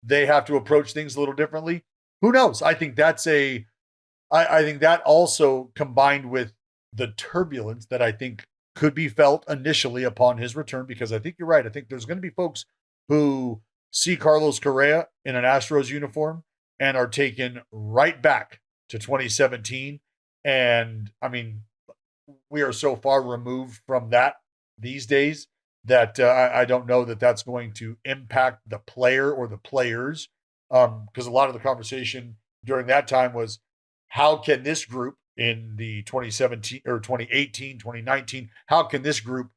they have to approach things a little differently. Who knows? I think I think that also combined with the turbulence that I think could be felt initially upon his return, because I think you're right. I think there's going to be folks who see Carlos Correa in an Astros uniform and are taken right back to 2017. And I mean, we are so far removed from that these days that I don't know that that's going to impact the player or the players. Because a lot of the conversation during that time was, how can this group in the 2017 or 2018, 2019, how can this group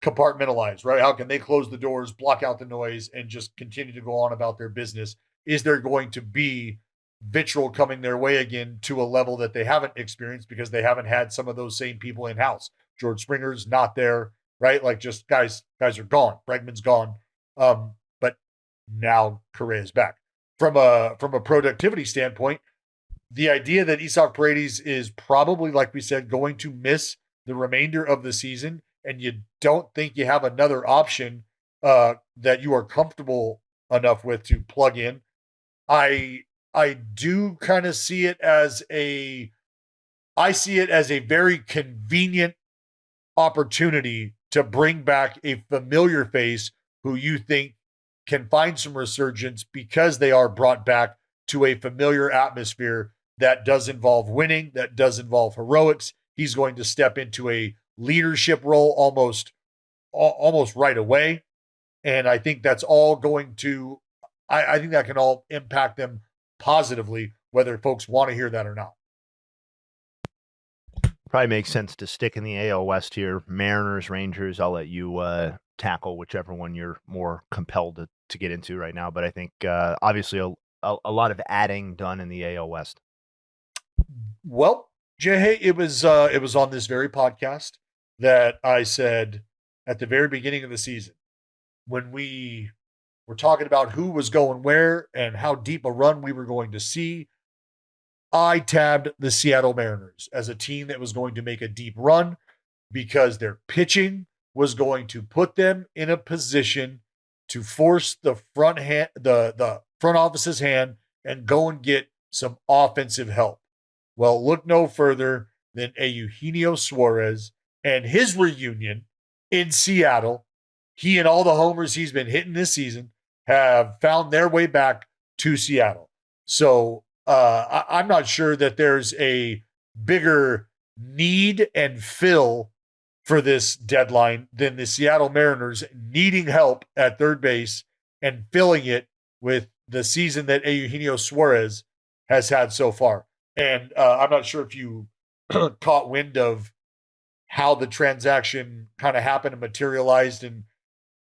compartmentalize, right? How can they close the doors, block out the noise, and just continue to go on about their business? Is there going to be vitriol coming their way again to a level that they haven't experienced because they haven't had some of those same people in house? George Springer's not there, right? Like, just guys are gone. Bregman's gone. But now Correa's back. From a productivity standpoint, the idea that Isaac Paredes is probably, like we said, going to miss the remainder of the season, and you don't think you have another option that you are comfortable enough with to plug in, I do kind of see it as a very convenient opportunity to bring back a familiar face who you think can find some resurgence because they are brought back to a familiar atmosphere that does involve winning, that does involve heroics. He's going to step into a leadership role almost right away. And I think that's all going to, I think that can all impact them positively, whether folks want to hear that or not. Probably makes sense to stick in the AL West here. Mariners, Rangers, I'll let you tackle whichever one you're more compelled to get into right now. But I think obviously a lot of adding done in the AL West. Well, Jayhay, it was on this very podcast that I said at the very beginning of the season, when we were talking about who was going where and how deep a run we were going to see, I tabbed the Seattle Mariners as a team that was going to make a deep run because their pitching was going to put them in a position to force the front office's hand and go and get some offensive help. Well, look no further than Eugenio Suárez and his reunion in Seattle. He and all the homers he's been hitting this season have found their way back to Seattle. So I'm not sure that there's a bigger need and fill for this deadline than the Seattle Mariners needing help at third base and filling it with the season that Eugenio Suárez has had so far. And I'm not sure if you caught wind of how the transaction kind of happened and materialized and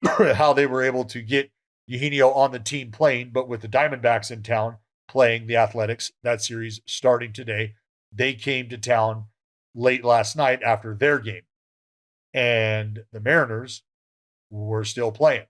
how they were able to get Eugenio on the team playing, but with the Diamondbacks in town playing the Athletics, that series starting today. They came to town late last night after their game, and the Mariners were still playing.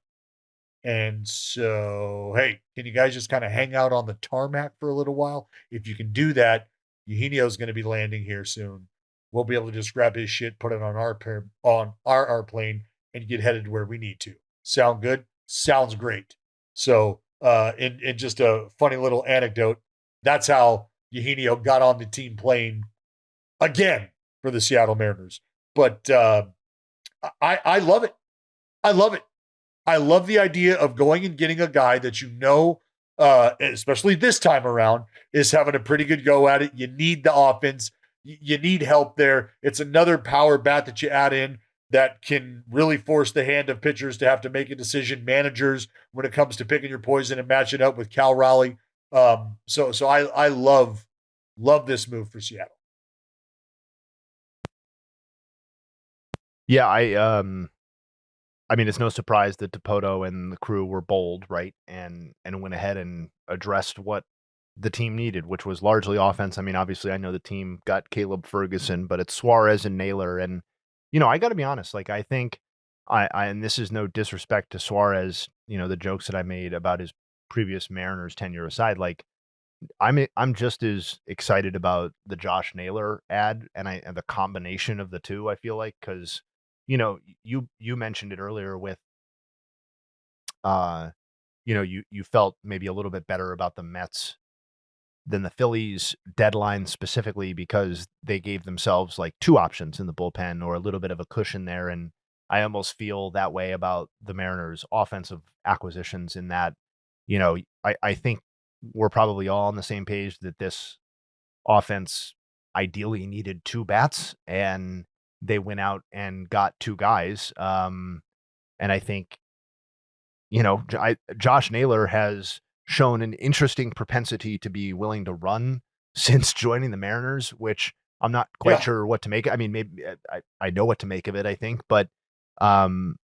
And so, hey, can you guys just kind of hang out on the tarmac for a little while? If you can do that, Eugenio's going to be landing here soon. We'll be able to just grab his shit, put it on our plane, and get headed to where we need to. Sound good? Sounds great. So, in just a funny little anecdote, that's how Eugenio got on the team plane again for the Seattle Mariners. But I love it. I love it. I love the idea of going and getting a guy that especially this time around, is having a pretty good go at it. You need the offense. You need help there. It's another power bat that you add in that can really force the hand of pitchers to have to make a decision, managers, when it comes to picking your poison and matching up with Cal Raleigh. So I love this move for Seattle. Yeah, I mean, it's no surprise that Dipoto and the crew were bold, right? And went ahead and addressed what the team needed, which was largely offense. I mean, obviously, I know the team got Caleb Ferguson, but it's Suárez and Naylor. And, I got to be honest, like, I think and this is no disrespect to Suárez, the jokes that I made about his previous Mariners tenure aside, like, I'm just as excited about the Josh Naylor ad and the combination of the two, I feel like, because you mentioned it earlier with uh you felt maybe a little bit better about the Mets than the Phillies deadline, specifically because they gave themselves like two options in the bullpen or a little bit of a cushion there. And I almost feel that way about the Mariners offensive acquisitions in that, I think we're probably all on the same page that this offense ideally needed two bats, and they went out and got two guys. And I think, Josh Naylor has shown an interesting propensity to be willing to run since joining the Mariners, which I'm not quite Yeah. sure what to make. I mean, maybe I know what to make of it, I think, um,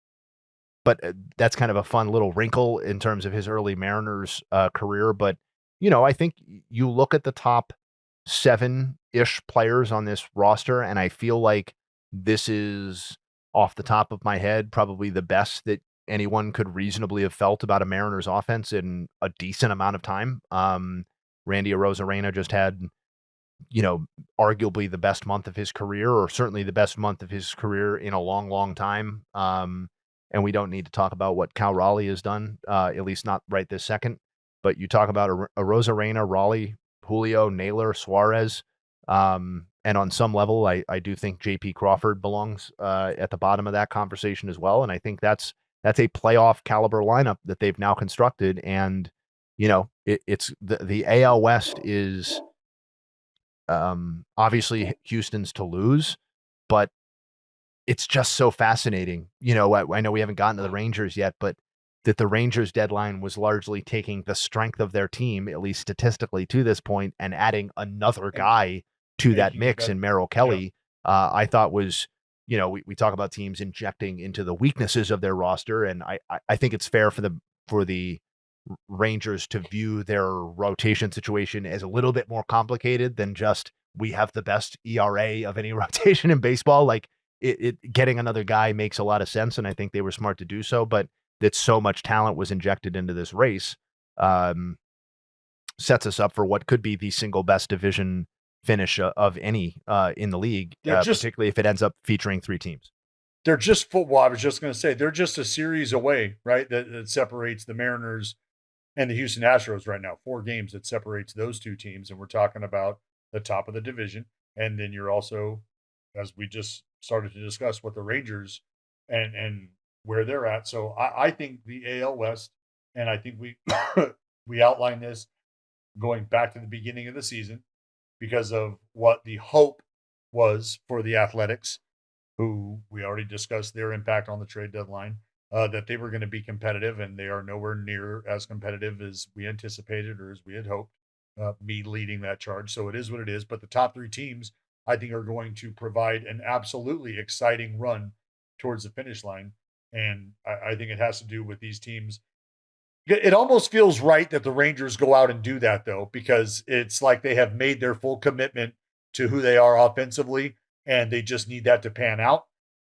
but that's kind of a fun little wrinkle in terms of his early Mariners career. But, I think you look at the top 7-ish players on this roster, and I feel like this is, off the top of my head, probably the best that anyone could reasonably have felt about a Mariners offense in a decent amount of time. Randy Arozarena just had, arguably the best month of his career, or certainly the best month of his career in a long, long time. And we don't need to talk about what Cal Raleigh has done, at least not right this second. But you talk about Arozarena, Raleigh, Julio, Naylor, Suárez. And on some level, I do think JP Crawford belongs at the bottom of that conversation as well. And I think that's a playoff caliber lineup that they've now constructed. And, it's the AL West is obviously Houston's to lose, but it's just so fascinating. I know we haven't gotten to the Rangers yet, but that the Rangers deadline was largely taking the strength of their team, at least statistically to this point, and adding another guy to that mix in Merrill Kelly. I thought was, we talk about teams injecting into the weaknesses of their roster. And I think it's fair for the Rangers to view their rotation situation as a little bit more complicated than just, we have the best ERA of any rotation in baseball. Like, it getting another guy makes a lot of sense, and I think they were smart to do so. But that so much talent was injected into this race sets us up for what could be the single best division finish of any in the league, particularly if it ends up featuring 3 teams. They're just football. I was just going to say, they're just a series away, right? That separates the Mariners and the Houston Astros right now. 4 games that separates those 2 teams. And we're talking about the top of the division. And then you're also, as we just started to discuss, what the Rangers and where they're at. So I think the AL West, and I think we outlined this going back to the beginning of the season because of what the hope was for the Athletics, who we already discussed their impact on the trade deadline, that they were going to be competitive, and they are nowhere near as competitive as we anticipated or as we had hoped, me leading that charge. So it is what it is. But the top 3 teams, I think, are going to provide an absolutely exciting run towards the finish line. And I think it has to do with these teams. It almost feels right that the Rangers go out and do that, though, because it's like they have made their full commitment to who they are offensively, and they just need that to pan out.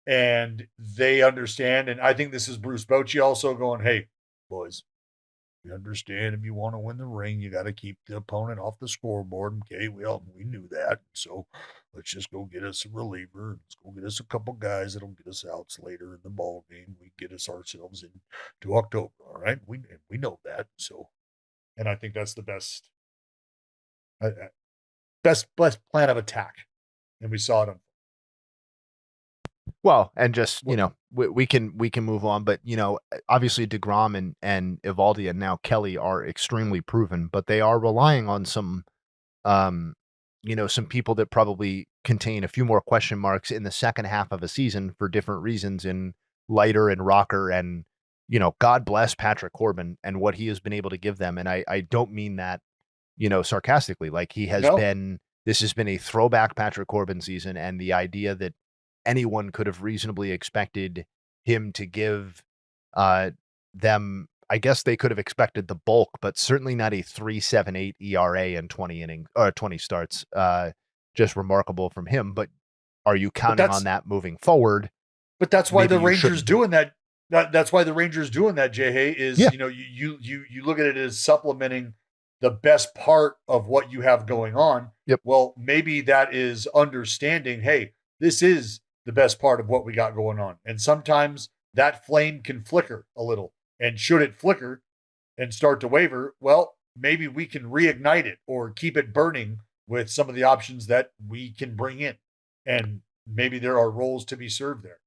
And they understand. And I think this is Bruce Bochy also going, hey, boys, we understand if you want to win the ring, you got to keep the opponent off the scoreboard. Okay, we knew that. So let's just go get us a reliever. Let's go get us a couple guys that'll get us outs later in the ball game. We get us ourselves into October. All right, we know that. So, and I think that's the best Best plan of attack, and we saw it on. Well, and just, we can move on, but, obviously DeGrom and Eovaldi and now Kelly are extremely proven, but they are relying on some, some people that probably contain a few more question marks in the second half of a season for different reasons in Leiter and Rocker and, God bless Patrick Corbin and what he has been able to give them. And I don't mean that, sarcastically. Like this has been a throwback Patrick Corbin season, and the idea that anyone could have reasonably expected him to give them, I guess they could have expected the bulk, but certainly not a 3.78 ERA in 20 innings or 20 starts. Just remarkable from him. But are you counting on that moving forward? But that's why the Rangers doing that. That's why the Rangers doing that, Jayhay, is you look at it as supplementing the best part of what you have going on. Yep. Well, maybe that is understanding, hey, this is the best part of what we got going on. And sometimes that flame can flicker a little. And should it flicker and start to waver, well, maybe we can reignite it or keep it burning with some of the options that we can bring in. And maybe there are roles to be served there.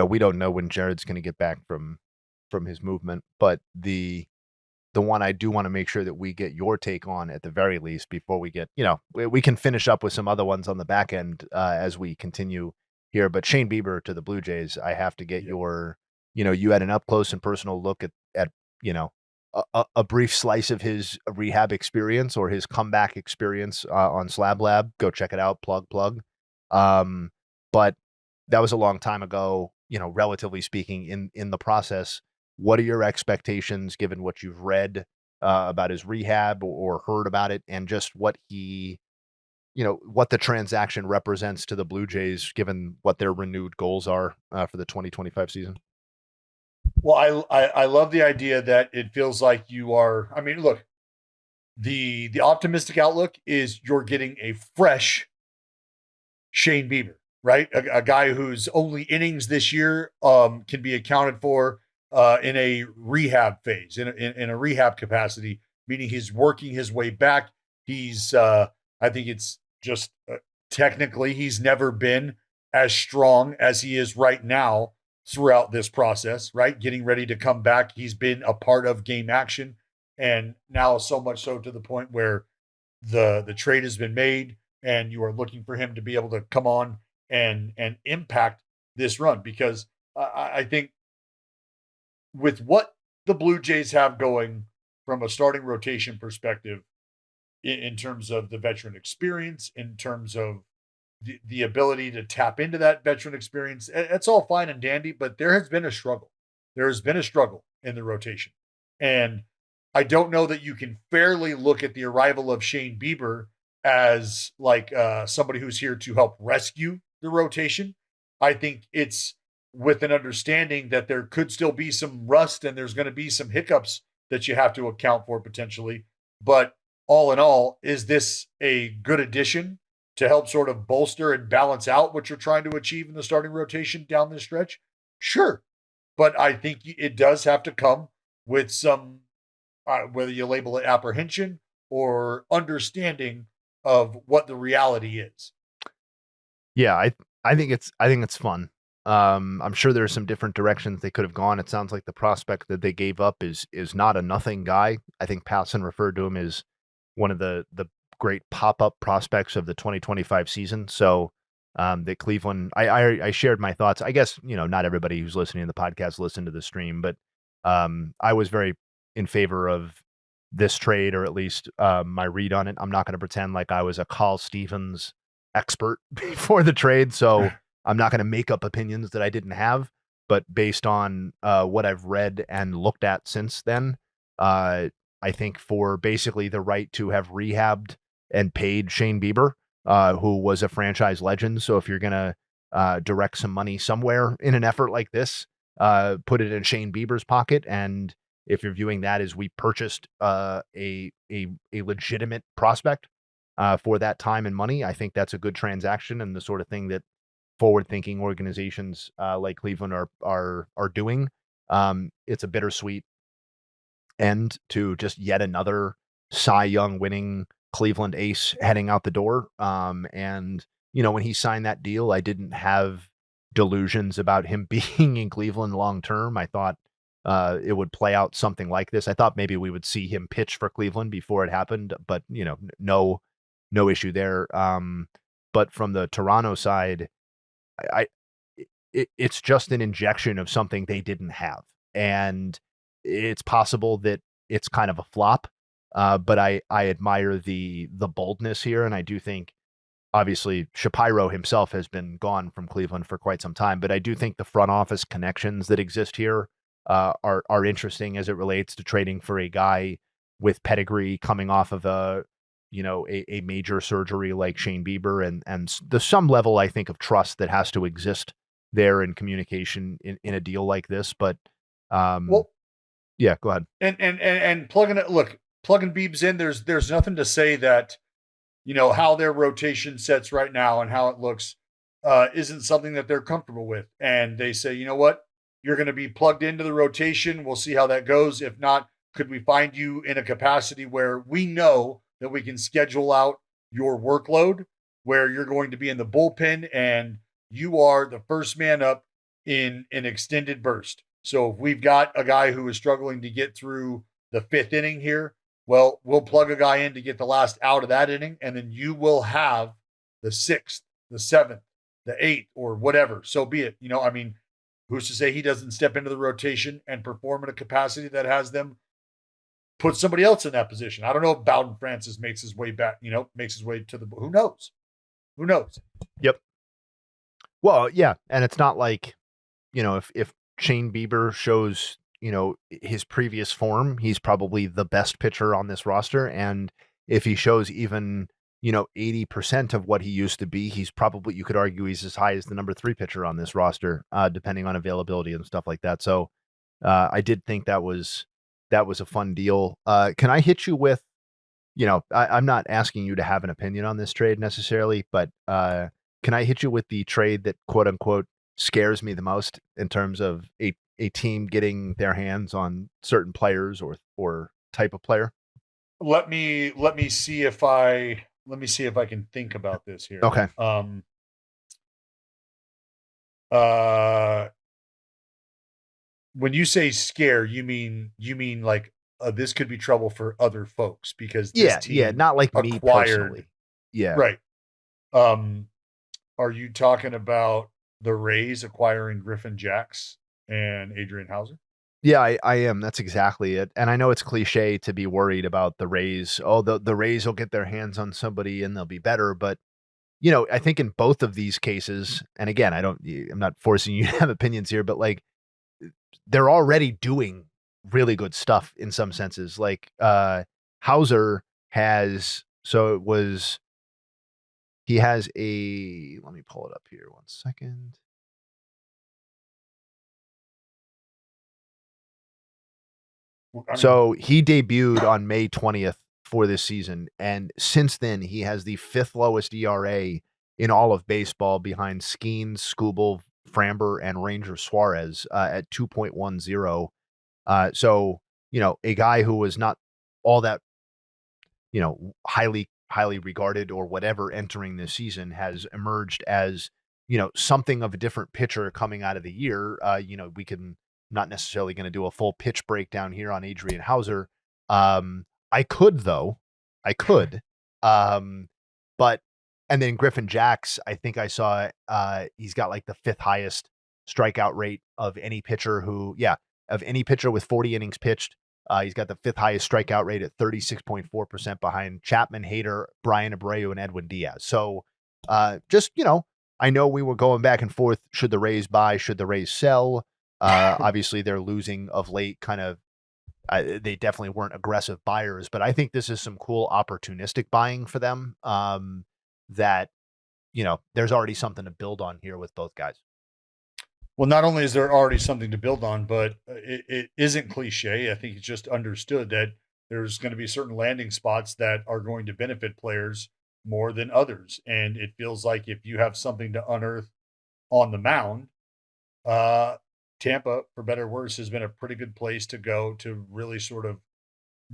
We don't know when Jared's going to get back from his movement, but the one I do want to make sure that we get your take on at the very least before we get, we can finish up with some other ones on the back end as we continue here. But Shane Bieber to the Blue Jays, I have to get your, you had an up close and personal look at a brief slice of his rehab experience or his comeback experience on Slab Lab. Go check it out. Plug. But that was a long time ago, relatively speaking in the process. What are your expectations given what you've read about his rehab or heard about it, and just what what the transaction represents to the Blue Jays given what their renewed goals are for the 2025 season? Well, I love the idea that it feels like you are. I mean, look, the optimistic outlook is you're getting a fresh Shane Bieber, right? A guy whose only innings this year can be accounted for in a rehab phase, in a rehab capacity, meaning he's working his way back. He's, I think it's just technically he's never been as strong as he is right now throughout this process, right? Getting ready to come back. He's been a part of game action, and now so much so to the point where the trade has been made and you are looking for him to be able to come on and impact this run, because I think with what the Blue Jays have going from a starting rotation perspective, in terms of the veteran experience, in terms of the ability to tap into that veteran experience, it's all fine and dandy, but there has been a struggle. There has been a struggle in the rotation. And I don't know that you can fairly look at the arrival of Shane Bieber as like somebody who's here to help rescue the rotation. I think it's with an understanding that there could still be some rust and there's going to be some hiccups that you have to account for potentially. But all in all, is this a good addition to help sort of bolster and balance out what you're trying to achieve in the starting rotation down this stretch? Sure. But I think it does have to come with some, whether you label it apprehension or understanding of what the reality is. Yeah, I think it's fun. I'm sure there are some different directions they could have gone. It sounds like the prospect that they gave up is not a nothing guy. I think Passan referred to him as one of the great pop-up prospects of the 2025 season. So that Cleveland, I shared my thoughts. I guess, not everybody who's listening to the podcast listened to the stream, but I was very in favor of this trade, or at least my read on it. I'm not going to pretend like I was a Carl Stevens expert before the trade, so I'm not going to make up opinions that I didn't have. But based on what I've read and looked at since then, I think for basically the right to have rehabbed and paid Shane Bieber, who was a franchise legend. So if you're going to direct some money somewhere in an effort like this, put it in Shane Bieber's pocket. And if you're viewing that as we purchased a legitimate prospect for that time and money, I think that's a good transaction and the sort of thing that forward-thinking organizations like Cleveland are doing. It's a bittersweet end to just yet another Cy Young winning Cleveland ace heading out the door. And, when he signed that deal, I didn't have delusions about him being in Cleveland long term. I thought it would play out something like this. I thought maybe we would see him pitch for Cleveland before it happened, but, no issue there. But from the Toronto side, it's just an injection of something they didn't have. And it's possible that it's kind of a flop. But I admire the boldness here. And I do think, obviously, Shapiro himself has been gone from Cleveland for quite some time, but I do think the front office connections that exist here are interesting as it relates to trading for a guy with pedigree coming off of a major surgery like Shane Bieber, and there's some level, I think, of trust that has to exist there in communication in a deal like this. But yeah, go ahead. And plugging Biebs in, there's nothing to say that, how their rotation sets right now and how it looks isn't something that they're comfortable with. And they say, you know what, you're going to be plugged into the rotation. We'll see how that goes. If not, could we find you in a capacity where we know that we can schedule out your workload, where you're going to be in the bullpen and you are the first man up in an extended burst. So if we've got a guy who is struggling to get through the 5th inning here, well, we'll plug a guy in to get the last out of that inning, and then you will have the 6th, the 7th, the 8th, or whatever. So be it. Who's to say he doesn't step into the rotation and perform in a capacity that has them put somebody else in that position? I don't know if Bowden Francis makes his way back, makes his way to the, who knows? Who knows? Yep. Well, yeah. And it's not like, if Shane Bieber shows, his previous form, he's probably the best pitcher on this roster. And if he shows even, 80% of what he used to be, he's probably, you could argue he's as high as the number 3 pitcher on this roster, depending on availability and stuff like that. So I did think that was a fun deal. Can I hit you with, I'm not asking you to have an opinion on this trade necessarily, but can I hit you with the trade that quote unquote scares me the most in terms of a team getting their hands on certain players or type of player? Let me see if I can think about this here. Okay. When you say scare, you mean like this could be trouble for other folks because this team not like me personally. Yeah. Right. Are you talking about the Rays acquiring Griffin Jax and Adrian Hauser? Yeah, I am. That's exactly it. And I know it's cliche to be worried about the Rays. Oh, the Rays will get their hands on somebody and they'll be better. But, I think in both of these cases, and again, I'm not forcing you to have opinions here, but like they're already doing really good stuff in some senses. Like Hauser has, he has let me pull it up here 1 second. So he debuted on May 20th for this season. And since then, he has the 5th lowest ERA in all of baseball behind Skeens, Skubal, Framber, and Ranger Suarez at 2.10. So, a guy who was not all that, highly regarded or whatever entering this season has emerged as, something of a different pitcher coming out of the year. We can not necessarily going to do a full pitch breakdown here on Adrian Hauser. I could. But, and then Griffin Jax, I think I saw he's got like the 5th highest strikeout rate of any pitcher with 40 innings pitched. He's got the 5th highest strikeout rate at 36.4% behind Chapman, Hader, Brian Abreu, and Edwin Diaz. So I know we were going back and forth. Should the Rays buy? Should the Rays sell? Obviously, they're losing of late. Kind of, they definitely weren't aggressive buyers, but I think this is some cool opportunistic buying for them. That there's already something to build on here with both guys. Well, not only is there already something to build on, but it isn't cliche. I think it's just understood that there's going to be certain landing spots that are going to benefit players more than others, and it feels like if you have something to unearth on the mound, Tampa, for better or worse, has been a pretty good place to go to really sort of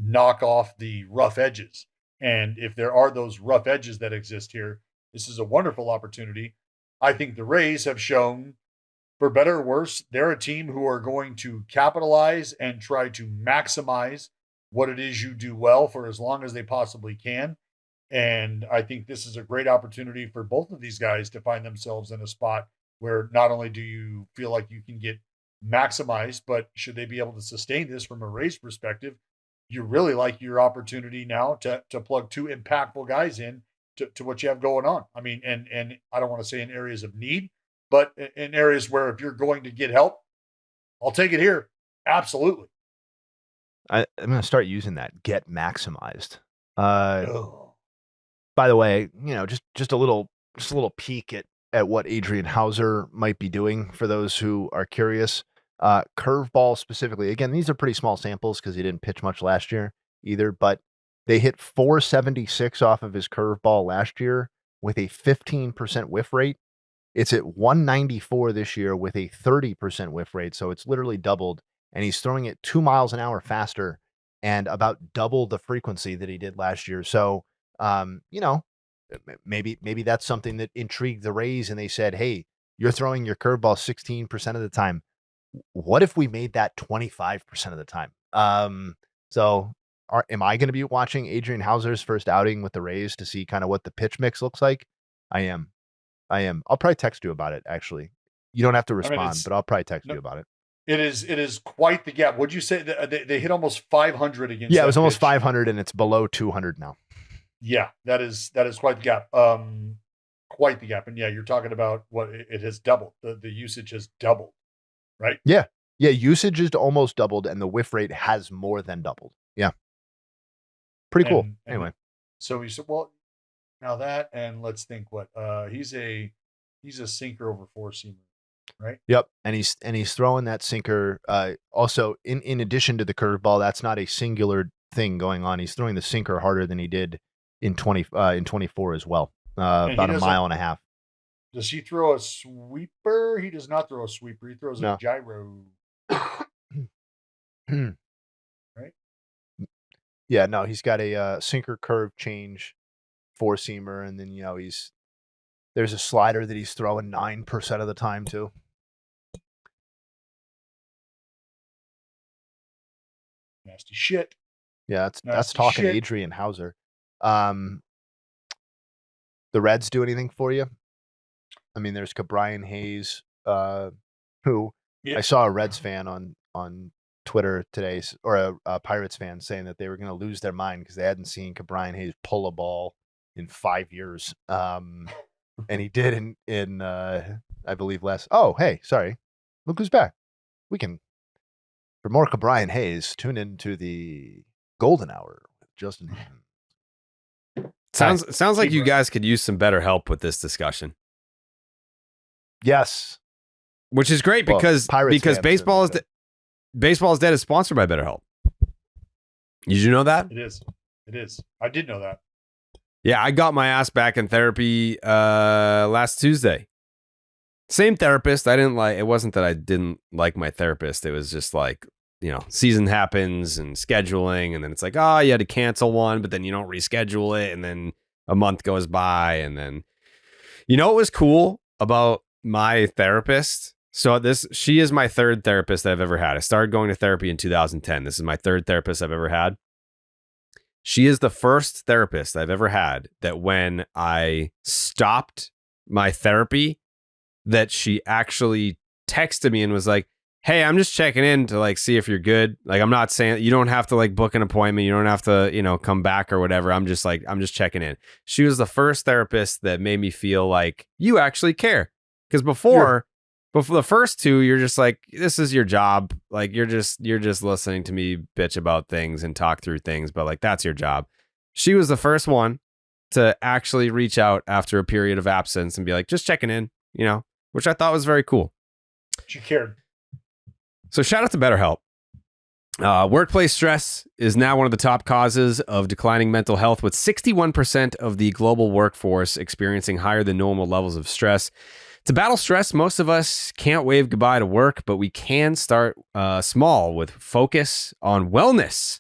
knock off the rough edges. And if there are those rough edges that exist here, this is a wonderful opportunity. I think the Rays have shown, for better or worse, they're a team who are going to capitalize and try to maximize what it is you do well for as long as they possibly can. And I think this is a great opportunity for both of these guys to find themselves in a spot where not only do you feel like you can get maximized, but should they be able to sustain this from a Rays perspective, you really like your opportunity now to plug two impactful guys in to what you have going on. I mean, and I don't want to say in areas of need, but in areas where if you're going to get help, I'll take it here. Absolutely. I'm going to start using that. Get maximized. Oh. By the way, just a little peek at what Adrian Hauser might be doing for those who are curious. Curveball specifically. Again, these are pretty small samples because he didn't pitch much last year either, but they hit 476 off of his curveball last year with a 15% whiff rate. It's at 194 this year with a 30% whiff rate, so it's literally doubled, and he's throwing it 2 miles an hour faster and about double the frequency that he did last year. So, maybe that's something that intrigued the Rays, and they said, hey, you're throwing your curveball 16% of the time. What if we made that 25% of the time? Am I going to be watching Adrian Hauser's first outing with the Rays to see kind of what the pitch mix looks like? I am. I'll probably text you about it, actually. You don't have to respond, but I'll probably text you about it. It is quite the gap. What'd you say? They hit almost 500 against. Yeah, it was almost 500, and it's below 200 now. Yeah, that is quite the gap. Quite the gap. And yeah, you're talking about what it has doubled. The usage has doubled, right? Yeah. Usage is almost doubled, and the whiff rate has more than doubled. Yeah. Pretty cool. Anyway. So he said, well, now that, and let's think what he's a sinker over four seamer, right? Yep. And he's throwing that sinker. Also, in addition to the curveball, that's not a singular thing going on. He's throwing the sinker harder than he did in 24 as well. About a mile and a half. Does he throw a sweeper? He does not throw a sweeper. He throws a gyro. Right? Yeah, no, he's got a sinker curve change four seamer, and then there's a slider that he's throwing 9% of the time too. Nasty shit. Yeah, that's talking shit. Adrian Hauser. The Reds do anything for you? I mean, there's Brian Hayes, who I saw a Reds fan on Twitter today, or a Pirates fan, saying that they were going to lose their mind because they hadn't seen Brian Hayes pull a ball in 5 years. And he did in I believe last. Oh, hey, sorry. Look who's back. For more Brian Hayes, tune into the Golden Hour with Justin. Sounds like you guys could use some better help with this discussion. Yes. Which is great because Baseball is Dead is sponsored by BetterHelp. Did you know that? It is. I did know that. Yeah, I got my ass back in therapy last Tuesday. Same therapist. It wasn't that I didn't like my therapist. It was just like, season happens and scheduling, and then it's like, oh, you had to cancel one, but then you don't reschedule it, and then a month goes by, and then what was cool about my therapist? So she is my third therapist that I've ever had. I started going to therapy in 2010. This is my third therapist I've ever had. She is the first therapist I've ever had that when I stopped my therapy, that she actually texted me and was like, hey, I'm just checking in to see if you're good. I'm not saying you don't have to book an appointment. You don't have to, come back or whatever. I'm just checking in. She was the first therapist that made me feel like you actually care. Because before the first two, you're just like, this is your job. You're just listening to me bitch about things and talk through things, but that's your job. She was the first one to actually reach out after a period of absence and be like, just checking in, which I thought was very cool. She cared. So shout out to BetterHelp. Workplace stress is now one of the top causes of declining mental health, with 61% of the global workforce experiencing higher than normal levels of stress. To battle stress, most of us can't wave goodbye to work, but we can start small with focus on wellness.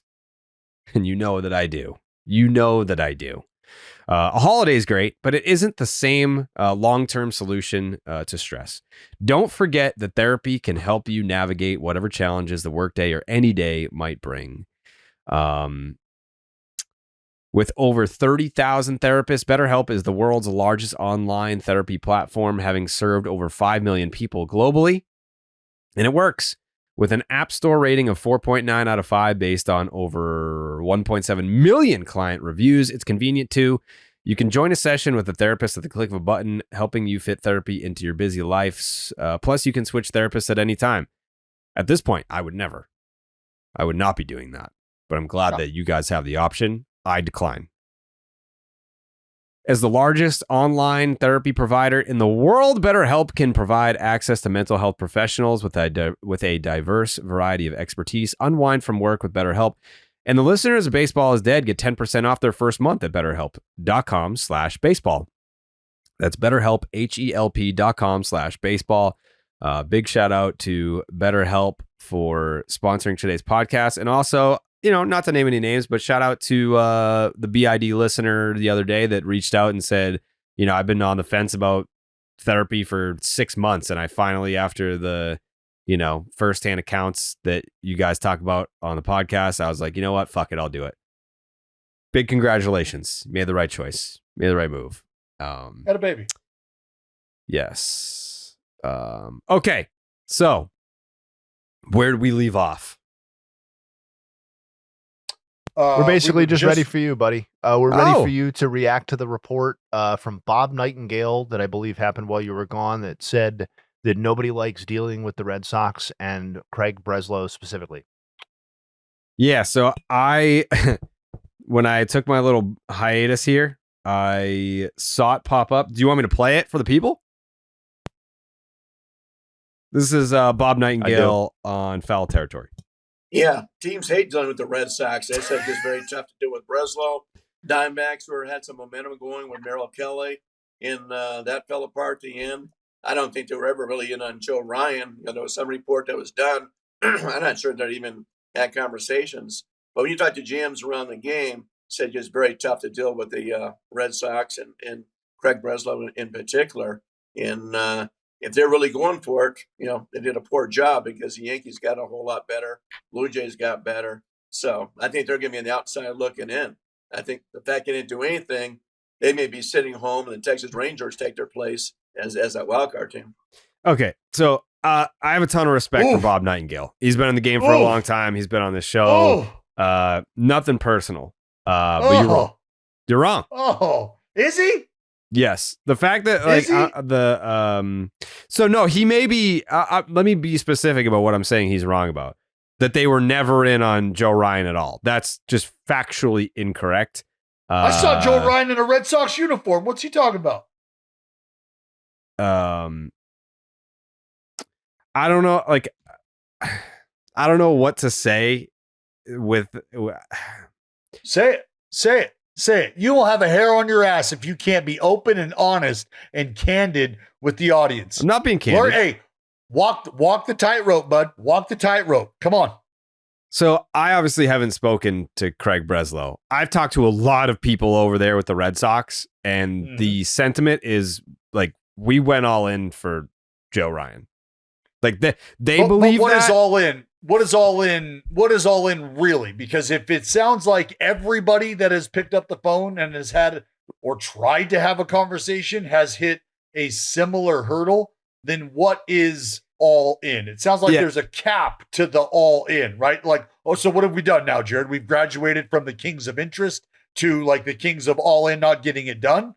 And you know that I do. You know that I do. A holiday is great, but it isn't the same long-term solution to stress. Don't forget that therapy can help you navigate whatever challenges the workday or any day might bring. With over 30,000 therapists, BetterHelp is the world's largest online therapy platform, having served over 5 million people globally. And it works. With an App Store rating of 4.9 out of 5 based on over 1.7 million client reviews, it's convenient too. You can join a session with a therapist at the click of a button, helping you fit therapy into your busy lives. Plus, you can switch therapists at any time. At this point, I would not be doing that. But I'm glad that you guys have the option. I decline. As the largest online therapy provider in the world, BetterHelp can provide access to mental health professionals with a diverse variety of expertise. Unwind from work with BetterHelp. And the listeners of Baseball is Dead get 10% off their first month at BetterHelp.com/baseball. That's BetterHelp, HELP.com/baseball. Big shout out to BetterHelp for sponsoring today's podcast. And also, not to name any names, but shout out to the BID listener the other day that reached out and said, I've been on the fence about therapy for 6 months. And I finally, after the, firsthand accounts that you guys talk about on the podcast, I was like, you know what? Fuck it. I'll do it. Big congratulations. You made the right choice. You made the right move. Had a baby. Yes. Okay. So where did we leave off? We're basically just ready for you, buddy. We're ready for you to react to the report from Bob Nightengale that I believe happened while you were gone that said that nobody likes dealing with the Red Sox and Craig Breslow specifically. Yeah, so when I took my little hiatus here, I saw it pop up. Do you want me to play it for the people? This is Bob Nightengale on Foul Territory. Yeah, teams hate dealing with the Red Sox. They said it's very tough to deal with Breslow. Diamondbacks had some momentum going with Merrill Kelly, and that fell apart at the end. I don't think they were ever really in on Joe Ryan. There was some report that was done. I'm not sure they even had conversations. But when you talk to GMs around the game, said it's very tough to deal with the Red Sox and Craig Breslow in particular. And if they're really going for it, they did a poor job because the Yankees got a whole lot better. Blue Jays got better. So I think they're going to be on the outside looking in. I think the fact they didn't do anything, they may be sitting home and the Texas Rangers take their place as that wild card team. Okay, so I have a ton of respect for Bob Nightengale. He's been in the game for a long time. He's been on this show. Nothing personal. But you're wrong. You're wrong. Oh, is he? Yes, the fact that so no, he may be. Let me be specific about what I'm saying. He's wrong about that. They were never in on Joe Ryan at all. That's just factually incorrect. I saw Joe Ryan in a Red Sox uniform. What's he talking about? I don't know. I don't know what to say. Say it. You will have a hair on your ass if you can't be open and honest and candid with the audience. I'm not being candid. Hey, walk the tightrope, bud. Walk the tightrope. Come on. So I obviously haven't spoken to Craig Breslow. I've talked to a lot of people over there with the Red Sox, and the sentiment is we went all in for Joe Ryan. They believe what that. Is all in? What is all in? What is all in really? Because if it sounds like everybody that has picked up the phone and has had or tried to have a conversation has hit a similar hurdle, then what is all in? It sounds like there's a cap to the all in, right? So what have we done now, Jared? We've graduated from the kings of interest to the kings of all in, not getting it done.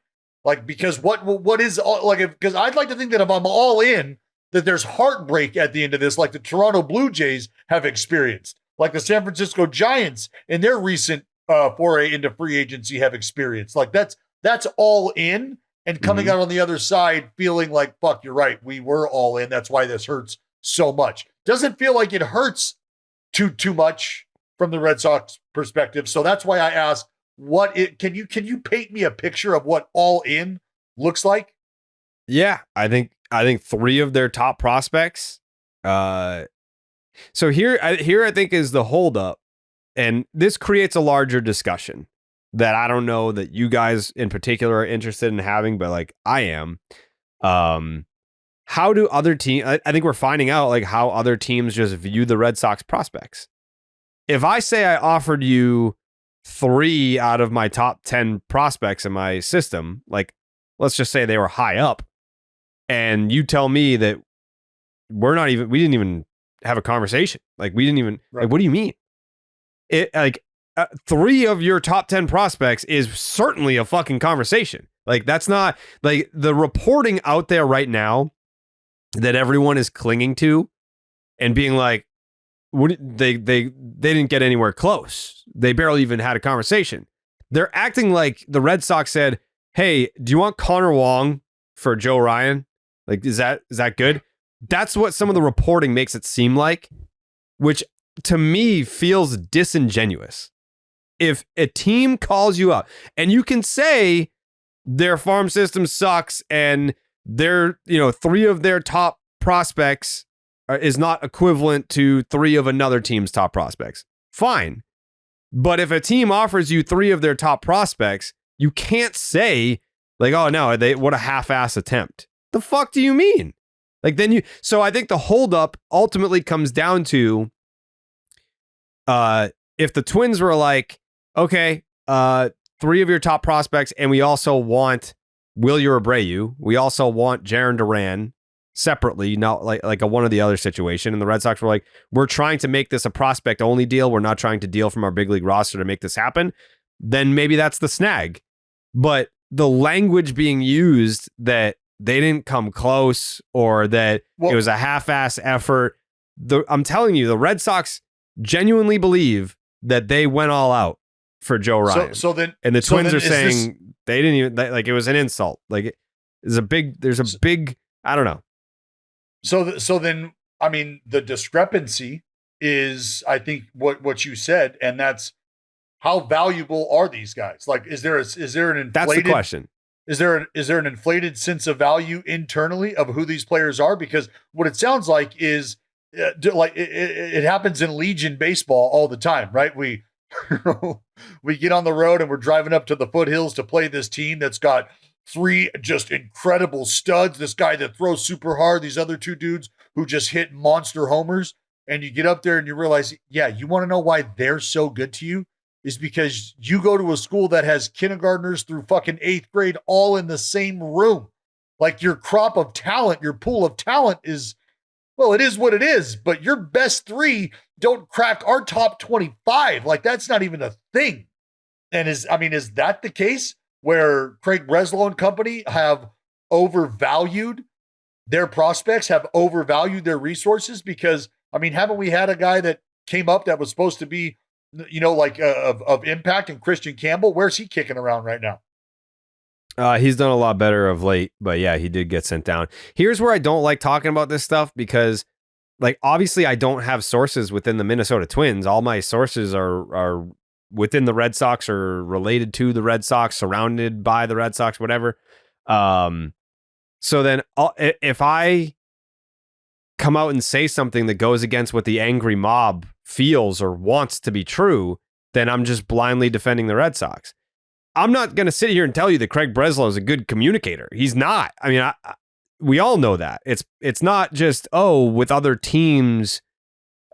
Because what is all because I'd like to think that if I'm all in, that there's heartbreak at the end of this, like the Toronto Blue Jays have experienced, like the San Francisco Giants in their recent foray into free agency have experienced. That's all in, and coming out on the other side feeling like, fuck, you're right, we were all in. That's why this hurts so much. Doesn't feel like it hurts too much from the Red Sox perspective. So that's why I asked, can you paint me a picture of what all in looks like? Yeah, I think 3 of their top prospects. So here I think is the holdup and this creates a larger discussion that I don't know that you guys in particular are interested in having, but like I am. How do other teams, I think we're finding out like how other teams just view the Red Sox prospects. If I say I offered you 3 out of my top 10 prospects in my system, like let's just say they were high up, and you tell me that we didn't even have a conversation. Like we didn't even, like, what do you mean? It like 3 of your top 10 prospects is certainly a fucking conversation. Like that's not like the reporting out there right now that everyone is clinging to and being like, what they didn't get anywhere close. They barely even had a conversation. They're acting like the Red Sox said, "Hey, do you want Connor Wong for Joe Ryan? Like, is that good?" That's what some of the reporting makes it seem like, which to me feels disingenuous. If a team calls you up and you can say their farm system sucks and their, 3 of their top prospects is not equivalent to 3 of another team's top prospects, fine. But if a team offers you 3 of their top prospects, you can't say like, "Oh no, what a half-ass attempt." The fuck do you mean? Like so I think the holdup ultimately comes down to if the Twins were like, "Okay, 3 of your top prospects, and we also want Wilyer Abreu, we also want Jayhay Duran separately, not like a one or the other situation," and the Red Sox were like, "We're trying to make this a prospect only deal. We're not trying to deal from our big league roster to make this happen," then maybe that's the snag. But the language being used that they didn't come close or that it was a half-ass effort. I'm telling you, the Red Sox genuinely believe that they went all out for Joe Ryan. And the Twins are saying they didn't even, like, it was an insult. Like, there's a big, I don't know. So then, I mean, the discrepancy is, I think, what you said, and that's how valuable are these guys? Like, is there an inflated? That's the question. Is there an inflated sense of value internally of who these players are? Because what it sounds like is like it happens in Legion baseball all the time, right? We get on the road and we're driving up to the foothills to play this team that's got 3 just incredible studs. This guy that throws super hard, these other 2 dudes who just hit monster homers. And you get up there and you realize, yeah, you want to know why they're so good to you? Is because you go to a school that has kindergartners through fucking 8th grade all in the same room. Like, your crop of talent, your pool of talent is, well, it is what it is, but your best 3 don't crack our top 25. Like, that's not even a thing. And is that the case where Craig Breslow and company have overvalued their prospects, have overvalued their resources? Because, I mean, haven't we had a guy that came up that was supposed to be, of impact, and Christian Campbell? Where's he kicking around right now? He's done a lot better of late, but yeah, he did get sent down. Here's where I don't like talking about this stuff, because like, obviously I don't have sources within the Minnesota Twins. All my sources are within the Red Sox or related to the Red Sox, surrounded by the Red Sox, whatever. So then if I come out and say something that goes against what the angry mob feels or wants to be true, then I'm just blindly defending the Red Sox. I'm not going to sit here and tell you that Craig Breslow is a good communicator. He's not. I mean, we all know that. It's not just, with other teams,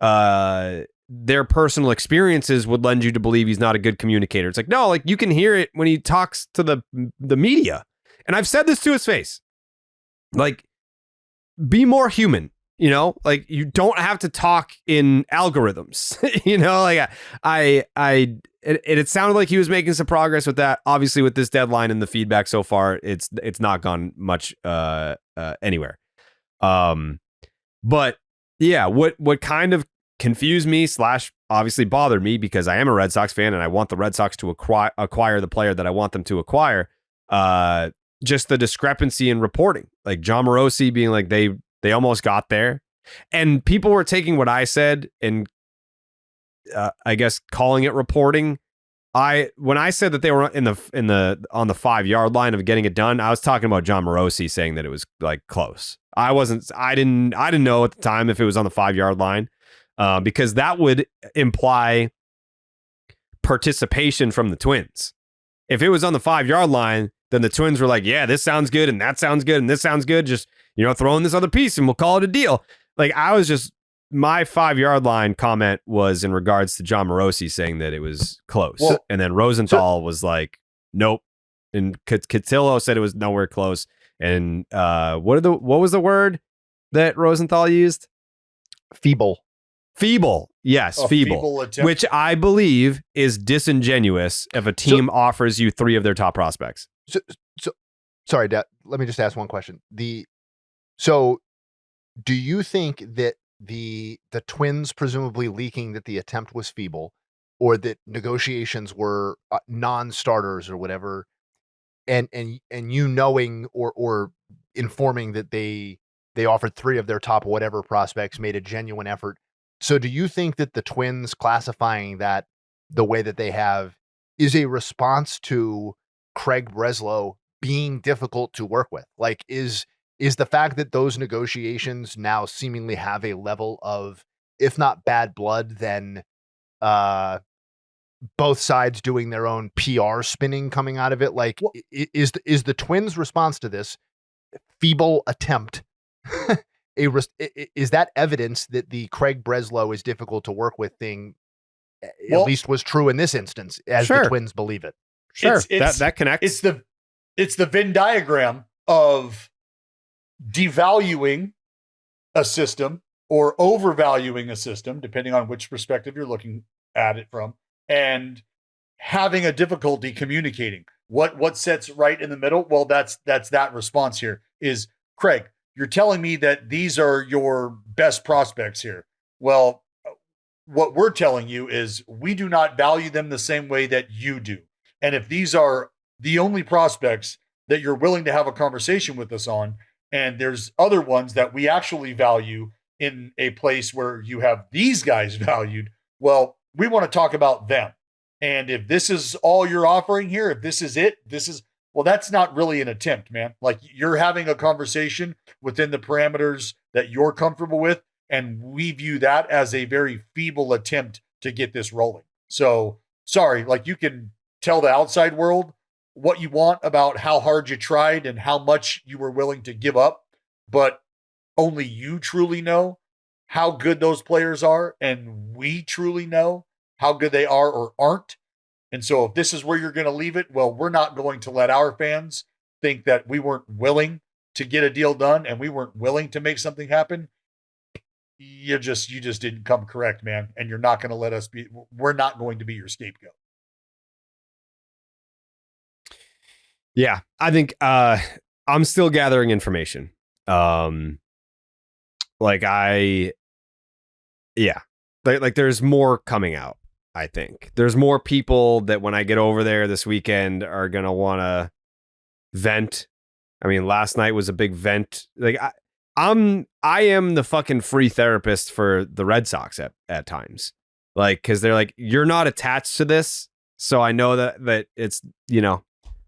their personal experiences would lend you to believe he's not a good communicator. It's like, no, like, you can hear it when he talks to the media. And I've said this to his face. Like, be more human. Like, you don't have to talk in algorithms. Like it sounded like he was making some progress with that. Obviously, with this deadline and the feedback so far, it's not gone much anywhere. But yeah, what kind of confused me / obviously bothered me, because I am a Red Sox fan and I want the Red Sox to acquire the player that I want them to acquire. Just the discrepancy in reporting, like John Morosi being like they almost got there, and people were taking what I said and I guess calling it reporting. When I said that they were on the 5-yard line of getting it done, I was talking about John Morosi saying that it was like close. I didn't know at the time if it was on the 5-yard line, because that would imply participation from the Twins. If it was on the 5-yard line, then the Twins were like, yeah, this sounds good, and that sounds good, and this sounds good. Just, throw in this other piece and we'll call it a deal. Like, my 5-yard line comment was in regards to John Morosi saying that it was close. Well, and then Rosenthal was like, nope. And Cotillo said it was nowhere close. And what was the word that Rosenthal used? Feeble. Yes, feeble. Which I believe is disingenuous if a team offers you 3 of their top prospects. So sorry, Dad, let me just ask one question. So do you think that the Twins presumably leaking that the attempt was feeble, or that negotiations were non-starters or whatever, and you knowing or informing that they offered 3 of their top whatever prospects, made a genuine effort? So do you think that the Twins classifying that the way that they have is a response to Craig Breslow being difficult to work with? Like, is the fact that those negotiations now seemingly have a level of, if not bad blood, then both sides doing their own PR spinning coming out of it? Like, is the Twins' response to this feeble attempt is that evidence that the Craig Breslow is difficult to work with thing at least was true in this instance, as the Twins believe it? Sure, that connects. It's the Venn diagram of devaluing a system or overvaluing a system, depending on which perspective you're looking at it from, and having a difficulty communicating. What sets right in the middle? Well, that's that response here is, Craig, you're telling me that these are your best prospects here. Well, what we're telling you is we do not value them the same way that you do. And if these are the only prospects that you're willing to have a conversation with us on, and there's other ones that we actually value in a place where you have these guys valued, well, we want to talk about them. And if this is all you're offering here, if this is it, well, that's not really an attempt, man. Like, you're having a conversation within the parameters that you're comfortable with, and we view that as a very feeble attempt to get this rolling. So, sorry, like, you can tell the outside world what you want about how hard you tried and how much you were willing to give up, but only you truly know how good those players are, and we truly know how good they are or aren't. And so if this is where you're going to leave it, well, we're not going to let our fans think that we weren't willing to get a deal done and we weren't willing to make something happen. You just didn't come correct, man. And you're not going to let us we're not going to be your scapegoat. Yeah, I think I'm still gathering information. Like there's more coming out. I think there's more people that when I get over there this weekend are going to want to vent. I mean, last night was a big vent. Like I am the fucking free therapist for the Red Sox at times. Like, cause they're like, you're not attached to this. So I know that it's,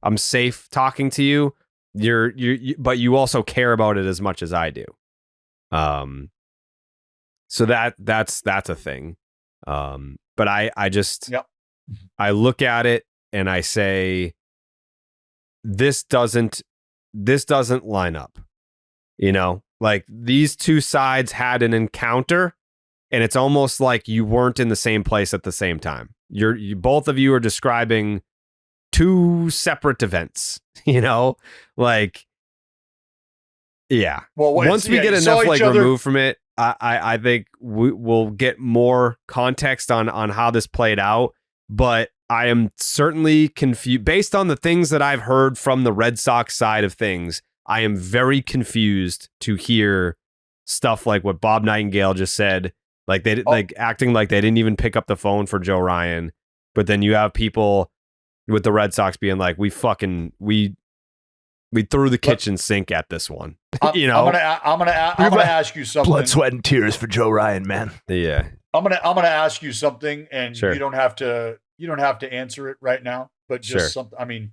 I'm safe talking to you. But you also care about it as much as I do. So that's a thing. But I just, I look at it and I say, this doesn't line up, like these two sides had an encounter and it's almost like you weren't in the same place at the same time. You both of you are describing two separate events, like, yeah. Well, once we get enough removed from it, I think we'll get more context on how this played out, but I am certainly confused based on the things that I've heard from the Red Sox side of things. I am very confused to hear stuff like what Bob Nightengale just said, like like acting like they didn't even pick up the phone for Joe Ryan, but then you have people with the Red Sox being like, we threw the kitchen sink at this one. I'm gonna ask you something. Blood, sweat, and tears for Joe Ryan, man. Yeah. I'm gonna ask you something, and sure. You don't have to answer it right now, but just something. I mean,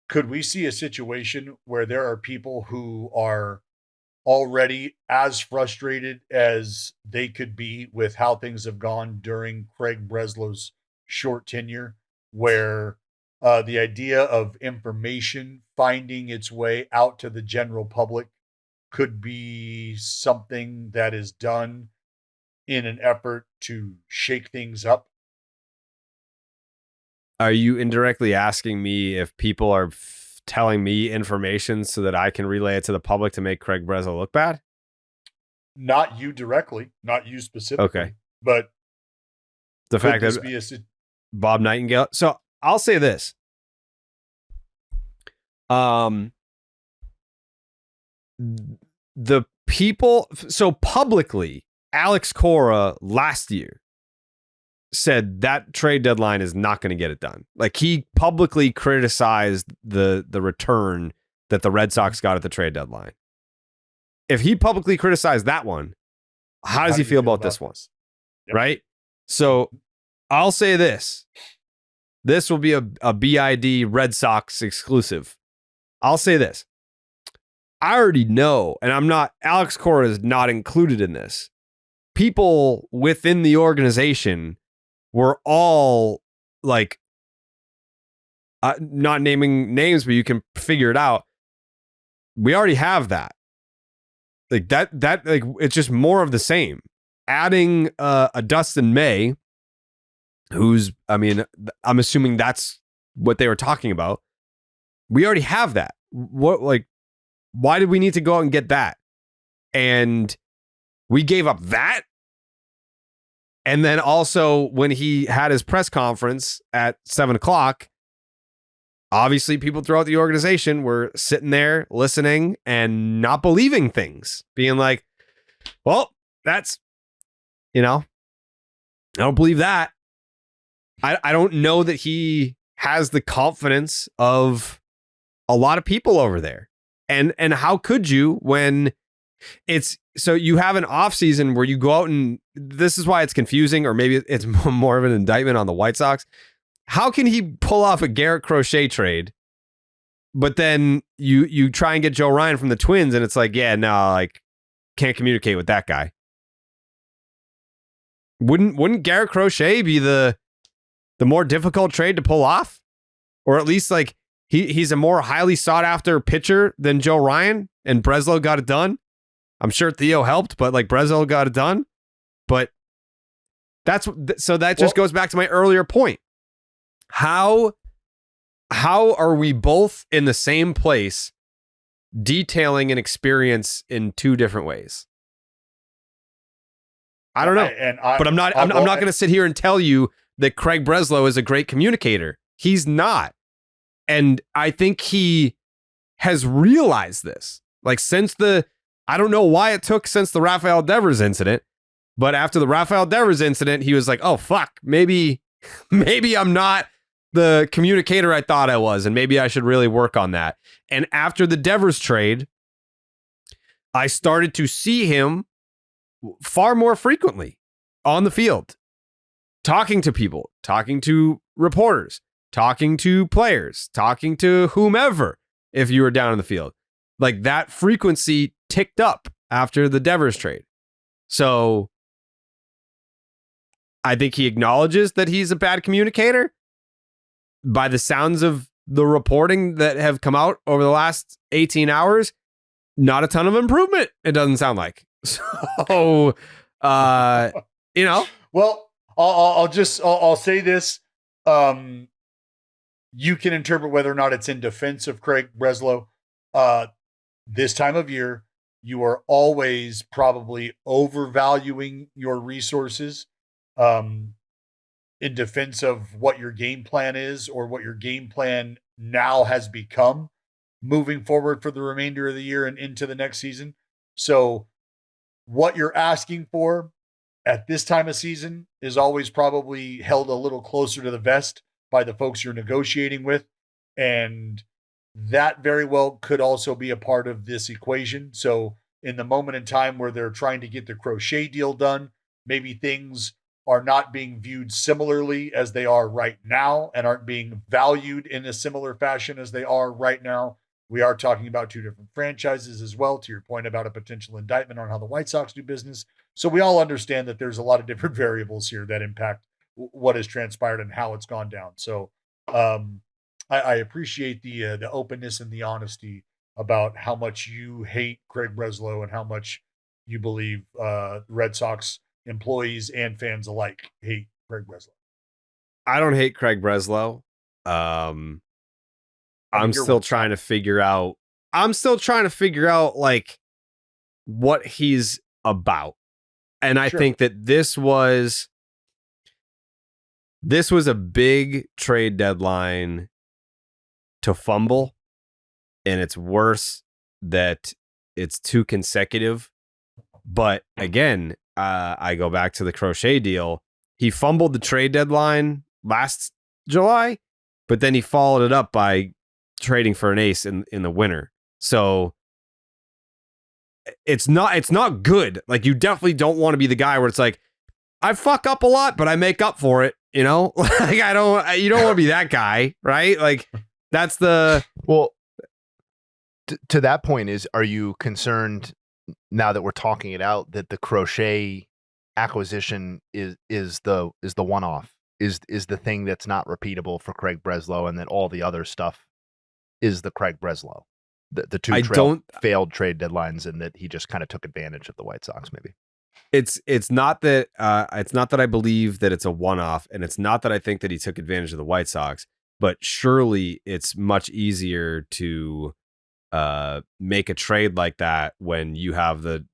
could we see a situation where there are people who are already as frustrated as they could be with how things have gone during Craig Breslow's short tenure where the idea of information finding its way out to the general public could be something that is done in an effort to shake things up. Are you indirectly asking me if people are telling me information so that I can relay it to the public to make Craig Breslow look bad? Not you directly, not you specifically. Okay. But the fact this that be Bob Nightengale. So I'll say this. The people, so publicly, Alex Cora last year said that trade deadline is not going to get it done. Like, he publicly criticized the return that the Red Sox got at the trade deadline. If he publicly criticized that one, how does he feel about this one? Yep. Right? So I'll say this. This will be a BID Red Sox exclusive. I'll say this. I already know, and Alex Cora is not included in this. People within the organization were all like, not naming names, but you can figure it out. We already have that. Like that, like, it's just more of the same. Adding a Dustin May, who's, I'm assuming that's what they were talking about. We already have that. Why did we need to go out and get that? And we gave up that. And then also, when he had his press conference at 7:00, obviously people throughout the organization were sitting there listening and not believing things, being like, well, that's, I don't believe that. I don't know that he has the confidence of a lot of people over there. And how could you, when it's, so you have an off season where you go out, and this is why it's confusing, or maybe it's more of an indictment on the White Sox. How can he pull off a Garrett Crochet trade, but then you try and get Joe Ryan from the Twins, and it's like, yeah, no, like, can't communicate with that guy. Wouldn't Garrett Crochet be the more difficult trade to pull off? Or at least, like, he's a more highly sought after pitcher than Joe Ryan, and Breslow got it done. I'm sure Theo helped, but like, Breslow got it done. But that just goes back to my earlier point. How are we both in the same place detailing an experience in two different ways? I don't know. But I'm not going to sit here and tell you that Craig Breslow is a great communicator. He's not. And I think he has realized this. Like, I don't know why it took since the Rafael Devers incident, but after the Rafael Devers incident, he was like, oh, fuck, maybe I'm not the communicator I thought I was, and maybe I should really work on that. And after the Devers trade, I started to see him far more frequently on the field, talking to people, talking to reporters, talking to players, talking to whomever, if you were down in the field. Like, that frequency ticked up after the Devers trade. So I think he acknowledges that he's a bad communicator. By the sounds of the reporting that have come out over the last 18 hours, not a ton of improvement, it doesn't sound like. So, Well, I'll say this. You can interpret whether or not it's in defense of Craig Breslow. This time of year, you are always probably overvaluing your resources in defense of what your game plan is, or what your game plan now has become moving forward for the remainder of the year and into the next season. So what you're asking for at this time of season is always probably held a little closer to the vest by the folks you're negotiating with. And that very well could also be a part of this equation. So in the moment in time where they're trying to get the Crochet deal done, maybe things are not being viewed similarly as they are right now, and aren't being valued in a similar fashion as they are right now. We are talking about two different franchises as well, to your point about a potential indictment on how the White Sox do business. So we all understand that there's a lot of different variables here that impact what has transpired and how it's gone down. So I appreciate the openness and the honesty about how much you hate Craig Breslow and how much you believe Red Sox employees and fans alike hate Craig Breslow. I don't hate Craig Breslow. I'm still trying to figure out. I'm still trying to figure out like what he's about, and I think that this was a big trade deadline to fumble, and it's worse that it's 2 consecutive. But again, I go back to the Crochet deal. He fumbled the trade deadline last July, but then he followed it up by trading for an ace in the winter. So it's not good. Like, you definitely don't want to be the guy where it's like, I fuck up a lot, but I make up for it. You know, like you don't want to be that guy, right? Like, that's the well. To that point, are you concerned now that we're talking it out that the Crochet acquisition is the one-off, is the thing that's not repeatable for Craig Breslow, and that all the other stuff is the Craig Breslow, the two failed trade deadlines, and that he just kind of took advantage of the White Sox? Maybe it's not that I believe that it's a one-off, and it's not that I think that he took advantage of the White Sox, but surely it's much easier to make a trade like that when you have the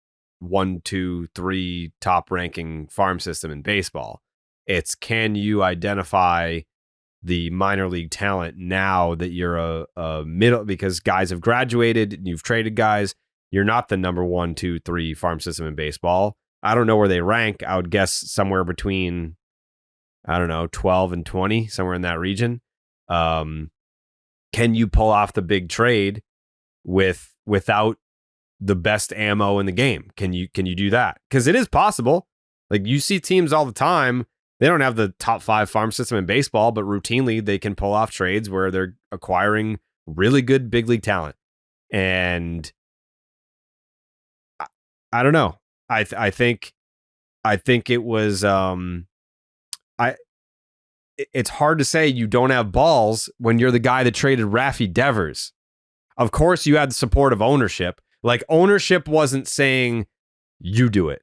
1, 2, 3 top ranking farm system in baseball. It's, can you identify the minor league talent now that you're a middle, because guys have graduated and you've traded guys. You're not the number 1, 2, 3 farm system in baseball. I don't know where they rank. I would guess somewhere between, 12 and 20, somewhere in that region. Can you pull off the big trade without the best ammo in the game? Can you do that? Because it is possible. Like, you see teams all the time, they don't have the top 5 farm system in baseball, but routinely they can pull off trades where they're acquiring really good big league talent. And I don't know. I think it was it's hard to say you don't have balls when you're the guy that traded Raffy Devers. Of course, you had the support of ownership. Like, ownership wasn't saying, you do it.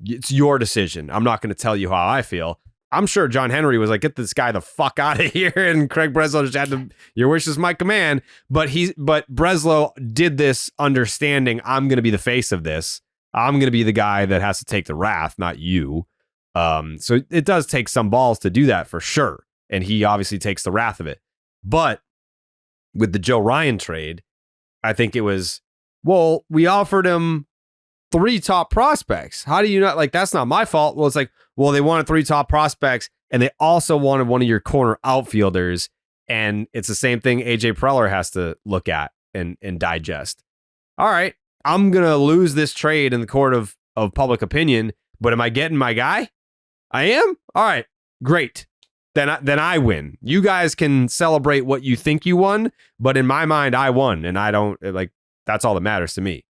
It's your decision. I'm not going to tell you how I feel. I'm sure John Henry was like, get this guy the fuck out of here. And Craig Breslow just had to, your wish is my command. But Breslow did this understanding, I'm going to be the face of this. I'm going to be the guy that has to take the wrath, not you. So it does take some balls to do that for sure. And he obviously takes the wrath of it. But with the Joe Ryan trade, I think it was, well, we offered him 3 top prospects. How do you not, like, that's not my fault. Well, it's like, well, they wanted 3 top prospects and they also wanted one of your corner outfielders. And it's the same thing AJ Preller has to look at and digest. All right, I'm going to lose this trade in the court of public opinion, but am I getting my guy? I am? All right, great. Then I win. You guys can celebrate what you think you won, but in my mind, I won, and I don't, like, that's all that matters to me.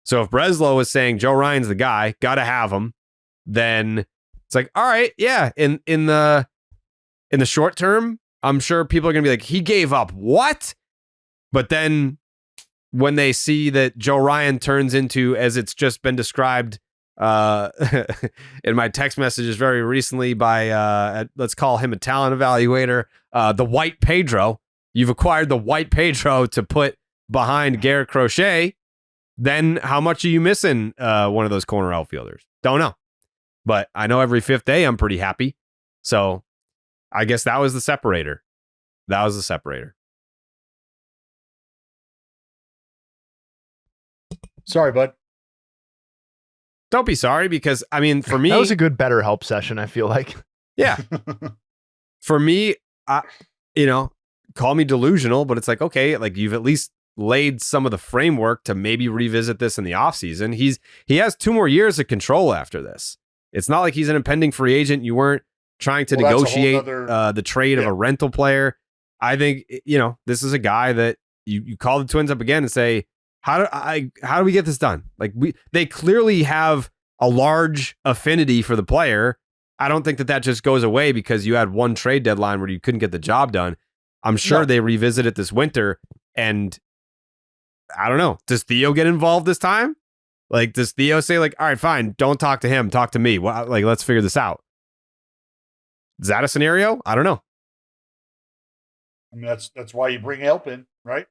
So if Breslow is saying Joe Ryan's the guy, got to have him, then it's like, all right, yeah. In the short term, I'm sure people are gonna be like, he gave up what? But then when they see that Joe Ryan turns into, as it's just been described in my text messages very recently by let's call him a talent evaluator, the White Pedro. You've acquired the White Pedro to put behind Garrett Crochet. Then how much are you missing one of those corner outfielders? Don't know. But I know every 5th day I'm pretty happy. So I guess that was the separator. Sorry, bud. Don't be sorry, because, I mean, for me... That was a good BetterHelp session, I feel like. Yeah. For me, call me delusional, but it's like, okay, like, you've at least laid some of the framework to maybe revisit this in the offseason. He has 2 more years of control after this. It's not like he's an impending free agent. You weren't trying to negotiate the trade of a rental player. I think, this is a guy that you call the Twins up again and say, how do we get this done? Like, they clearly have a large affinity for the player. I don't think that just goes away because you had one trade deadline where you couldn't get the job done. I'm sure they revisit it this winter, and I don't know. Does Theo get involved this time? Like, does Theo say, like, all right, fine, don't talk to him, talk to me. Well, like, let's figure this out. Is that a scenario? I don't know. I mean, that's why you bring help in, right?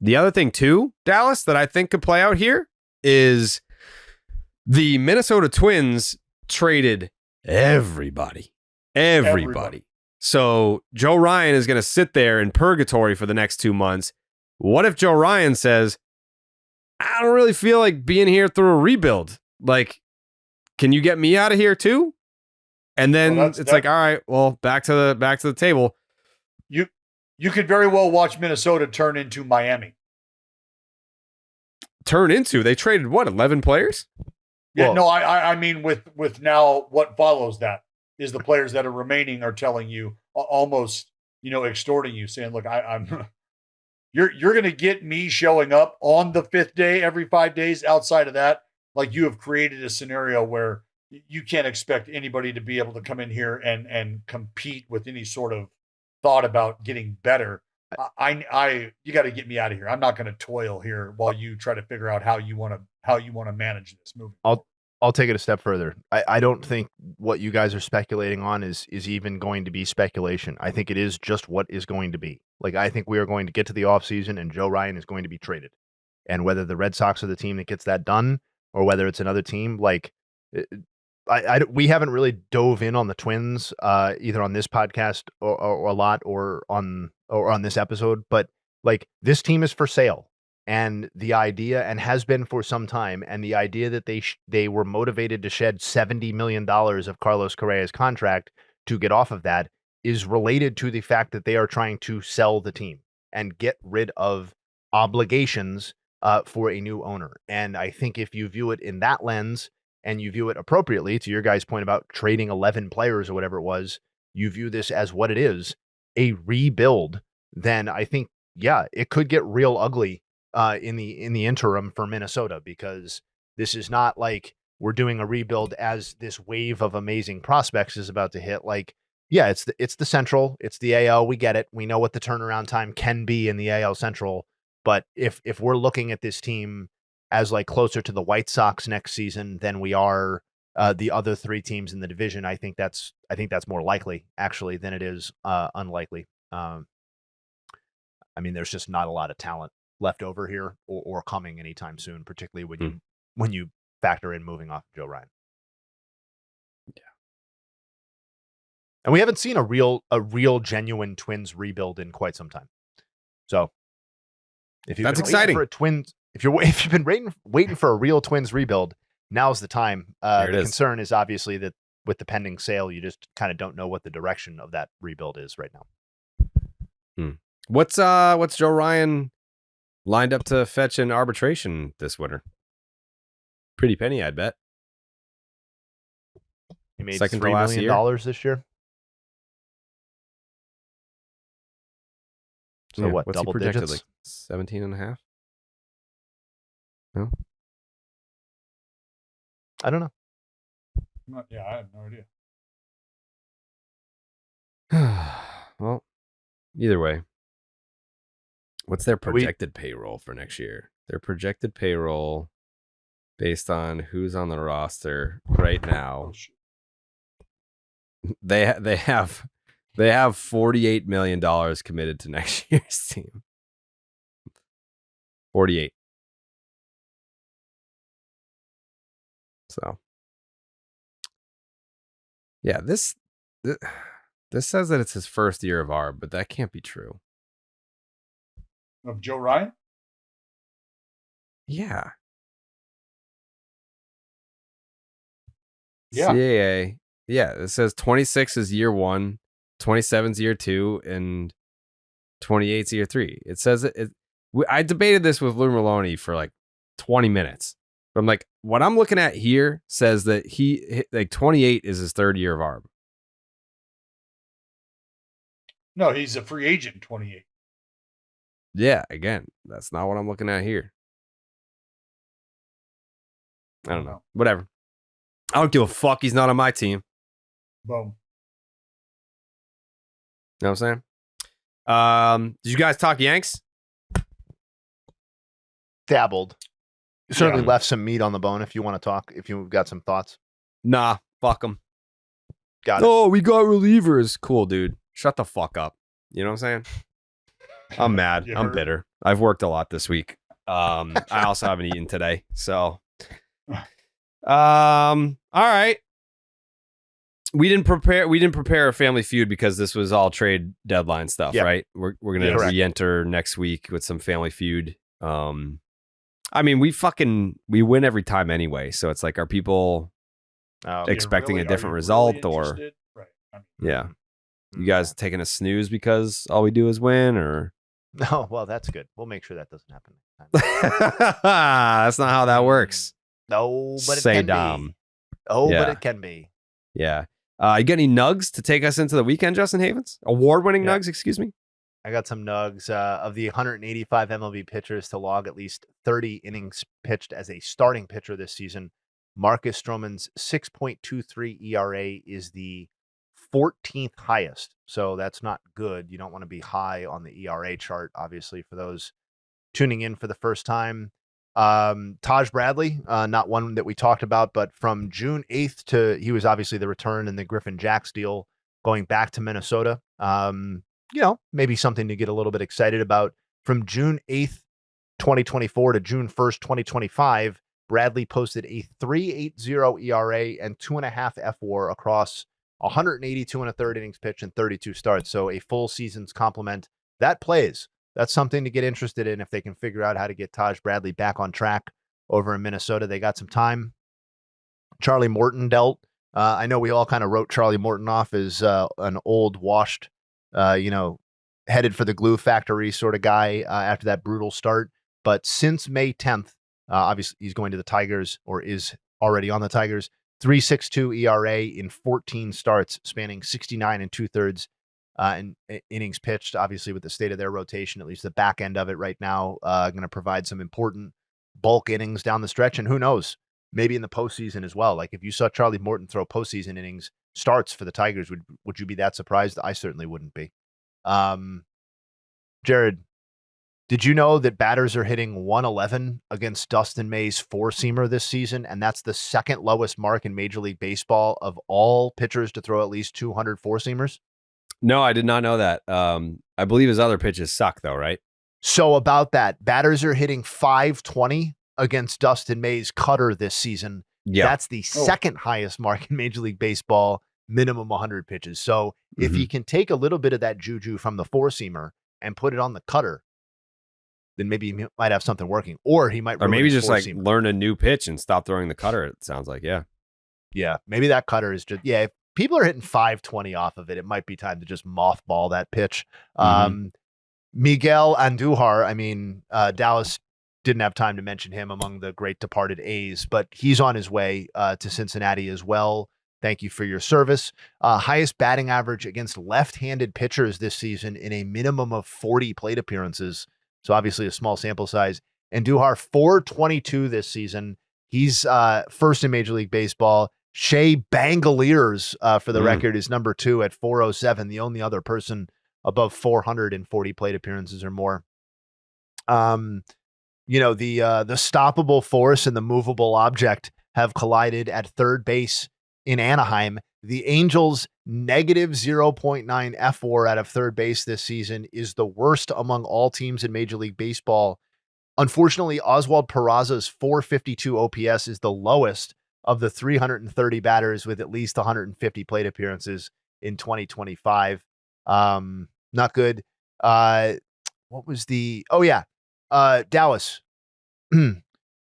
The other thing, too, Dallas, that I think could play out here is the Minnesota Twins traded everybody. So Joe Ryan is going to sit there in purgatory for the next 2 months. What if Joe Ryan says, I don't really feel like being here through a rebuild. Like, can you get me out of here too? And then like, all right, well, back to the table. You could very well watch Minnesota turn into Miami. They traded what, 11 players? Yeah, Well, no, I mean with now what follows that is the players that are remaining are telling you almost, extorting you, saying, look, I'm you're going to get me showing up on the 5th day every 5 days. Outside of that, like, you have created a scenario where you can't expect anybody to be able to come in here and compete with any sort of thought about getting better. You got to get me out of here. I'm not going to toil here while you try to figure out how you want to manage this movie. I'll take it a step further. I don't think what you guys are speculating on is even going to be speculation. I think it is just what is going to be. Like, I think we are going to get to the offseason and Joe Ryan is going to be traded. And whether the Red Sox are the team that gets that done or whether it's another team, like, we haven't really dove in on the Twins either on this podcast or a lot or on this episode, but like, this team is for sale, and the idea, and has been for some time, and the idea that they were motivated to shed $70 million of Carlos Correa's contract to get off of that is related to the fact that they are trying to sell the team and get rid of obligations for a new owner. And I think if you view it in that lens, and you view it appropriately, to your guys' point about trading 11 players or whatever it was, you view this as what it is, a rebuild, then I think, yeah, it could get real ugly in the interim for Minnesota, because this is not like we're doing a rebuild as this wave of amazing prospects is about to hit. Like, yeah, it's the Central, it's the AL, we get it. We know what the turnaround time can be in the AL Central, but if we're looking at this team as like closer to the White Sox next season than we are the other 3 teams in the division, I think that's more likely actually than it is unlikely. I mean, there's just not a lot of talent left over here or coming anytime soon, particularly when you factor in moving off Joe Ryan. Yeah, and we haven't seen a real genuine Twins rebuild in quite some time. So if you've that's been exciting for a Twins. If you've been waiting for a real Twins rebuild, now's the time. The concern is obviously that with the pending sale, you just kind of don't know what the direction of that rebuild is right now. What's Joe Ryan lined up to fetch in arbitration this winter? Pretty penny, I'd bet. He made Second $3 million this year. So what? What's Double he projected? digits? Like 17 and a half? No, I don't know. Yeah, I have no idea. Well, either way, what's their projected payroll for next year? Their projected payroll based on who's on the roster right now. They have $48 million committed to next year's team. 48. So, yeah, this says that it's his first year of ARB, but that can't be true. Of Joe Ryan? Yeah. Yeah. CAA. Yeah, it says 26 is year 1, 27 is year 2, and 28 is year 3. It says I debated this with Lou Maloney for like 20 minutes. But I'm like, what I'm looking at here says that he, like, 28 is his 3rd year of ARB. No, he's a free agent, 28. Yeah, again, that's not what I'm looking at here. I don't know. Whatever. I don't give a fuck. He's not on my team. Boom. You know what I'm saying? Did you guys talk Yanks? Dabbled. Certainly Yeah. left some meat on the bone if you want to talk, if you've got some thoughts. Nah, fuck them. Got it. Oh, we got relievers. Cool, dude. Shut the fuck up. You know what I'm saying? I'm mad. You I'm heard? bitter. I've worked a lot this week. I also haven't eaten today. So, all right. We didn't prepare a family feud because this was all trade deadline stuff, Yep. right? We're gonna Yeah, correct. re-enter next week with some family feud. I mean, we win every time anyway. So it's like, are people Oh, expecting Are a different you result really or interested? Right. I mean, yeah? You guys taking a snooze because all we do is win, or No, well, that's good. We'll make sure that doesn't happen next time. that's not how that works. No, but it Say can Dom. be. Oh, Yeah. but it can be. Yeah. You got any Nugs to take us into the weekend, Justin Havens? Award-winning Yeah. Nugs, excuse me. I got some Nugs of the 185 MLB pitchers to log at least 30 innings pitched as a starting pitcher this season. Marcus Stroman's 6.23 ERA is the 14th highest. So that's not good. You don't want to be high on the ERA chart, obviously, for those tuning in for the first time. Taj Bradley, not one that we talked about, but from June 8th to, he was obviously the return in the Griffin Jacks deal going back to Minnesota. Maybe something to get a little bit excited about. From June 8th, 2024 to June 1st, 2025, Bradley posted a 3.80 ERA and 2.5 FWAR across 182 and a third innings pitched and 32 starts. So a full season's complement. That plays. That's something to get interested in if they can figure out how to get Taj Bradley back on track over in Minnesota. They got some time. Charlie Morton dealt. I know we all kind of wrote Charlie Morton off as an old, washed, headed for the glue factory sort of guy after that brutal start. But since May 10th, obviously he's going to the Tigers or is already on the Tigers. 3.62 ERA in 14 starts, spanning 69 and 2/3 in innings pitched. Obviously, with the state of their rotation, at least the back end of it right now, going to provide some important bulk innings down the stretch. And who knows, maybe in the postseason as well. Like if you saw Charlie Morton throw postseason innings starts for the Tigers, would you be that surprised? I certainly wouldn't be. Jared, did you know that batters are hitting 111 against Dustin May's four-seamer this season? And that's the second lowest mark in Major League Baseball of all pitchers to throw at least 200 four-seamers? No, I did not know that. I believe his other pitches suck, though, right? So about that, batters are hitting 520 against Dustin May's cutter this season. Yeah. That's the second highest mark in Major League Baseball, minimum 100 pitches. So if he can take a little bit of that juju from the four-seamer and put it on the cutter, then maybe he might have something working. Or he might, or maybe just like four-seamer. learn a new pitch and stop throwing the cutter. It sounds like, yeah. Yeah, maybe that cutter is just, if people are hitting 520 off of it, it might be time to just mothball that pitch. Miguel Andujar, I mean, Dallas didn't have time to mention him among the great departed A's, but he's on his way to Cincinnati as well. Thank you for your service. Highest batting average against left-handed pitchers this season in a minimum of 40 plate appearances. So obviously a small sample size. Andujar, 422 this season. He's first in Major League Baseball. Shea Bangaliers, for the record, is number 2 at 407, the only other person above 440 plate appearances or more. The stoppable force and the movable object have collided at third base in Anaheim. The Angels' negative 0.9 FWAR out of third base this season is the worst among all teams in Major League Baseball. Unfortunately, Oswald Peraza's 452 OPS is the lowest of the 330 batters with at least 150 plate appearances in 2025. Not good. What was the... Dallas.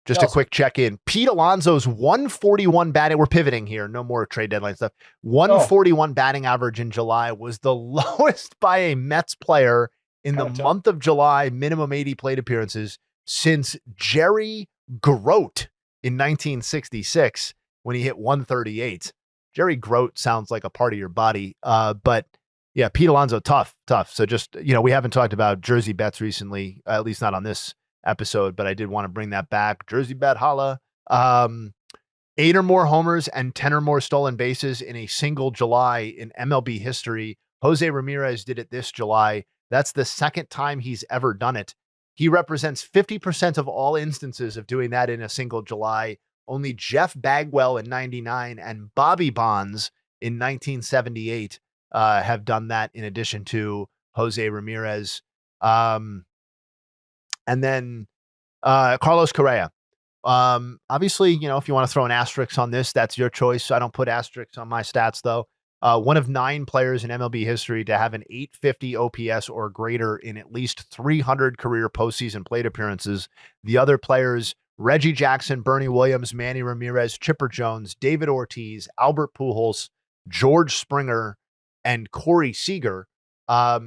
Just a quick check-in. Pete Alonso's 141 batting... We're pivoting here. No more trade deadline stuff. 141 batting average in July was the lowest by a Mets player in the month of July, minimum 80 plate appearances, since Jerry Grote in 1966 when he hit 138. Jerry Grote sounds like a part of your body. But yeah, Pete Alonso, tough. So just, we haven't talked about jersey bets recently, at least not on this episode, but I did want to bring that back. Jersey bet, holla. 8 or more homers and 10 or more stolen bases in a single July in MLB history. Jose Ramirez did it this July. That's the second time he's ever done it. He represents 50% of all instances of doing that in a single July. Only Jeff Bagwell in 99 and Bobby Bonds in 1978 have done that in addition to Jose Ramirez. And then Carlos Correa. Obviously, if you want to throw an asterisk on this, that's your choice. I don't put asterisks on my stats, though. One of 9 players in MLB history to have an 850 OPS or greater in at least 300 career postseason plate appearances. The other players, Reggie Jackson, Bernie Williams, Manny Ramirez, Chipper Jones, David Ortiz, Albert Pujols, George Springer, and Corey Seager. I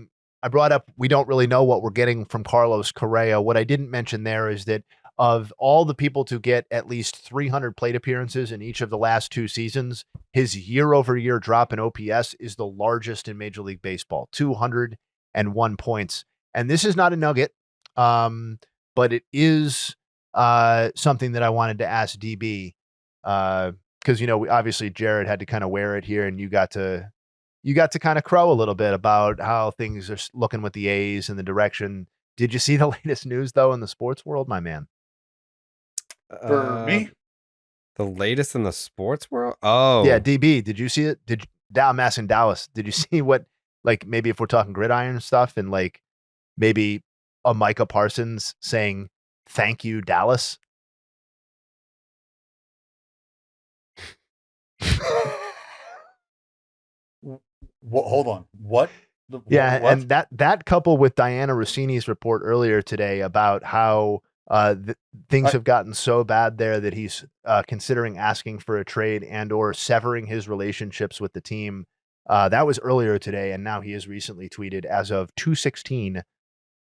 brought up, we don't really know what we're getting from Carlos Correa. What I didn't mention there is that of all the people to get at least 300 plate appearances in each of the last 2 seasons, his year-over-year drop in OPS is the largest in Major League Baseball, 201 points. And this is not a nugget, but it is something that I wanted to ask DB, because obviously Jared had to kind of wear it here, and you got to kind of crow a little bit about how things are looking with the A's and the direction. Did you see the latest news though in the sports world, my man? For me, the latest in the sports world. Oh yeah, DB. Did you see it? I'm asking Dallas. Did you see what, like, maybe if we're talking gridiron stuff and like maybe a Micah Parsons saying thank you, Dallas? Hold on. What? Yeah, what? and that coupled with Diana Rossini's report earlier today about how things have gotten so bad there that he's considering asking for a trade and or severing his relationships with the team. That was earlier today, and now he has recently tweeted as of 2:16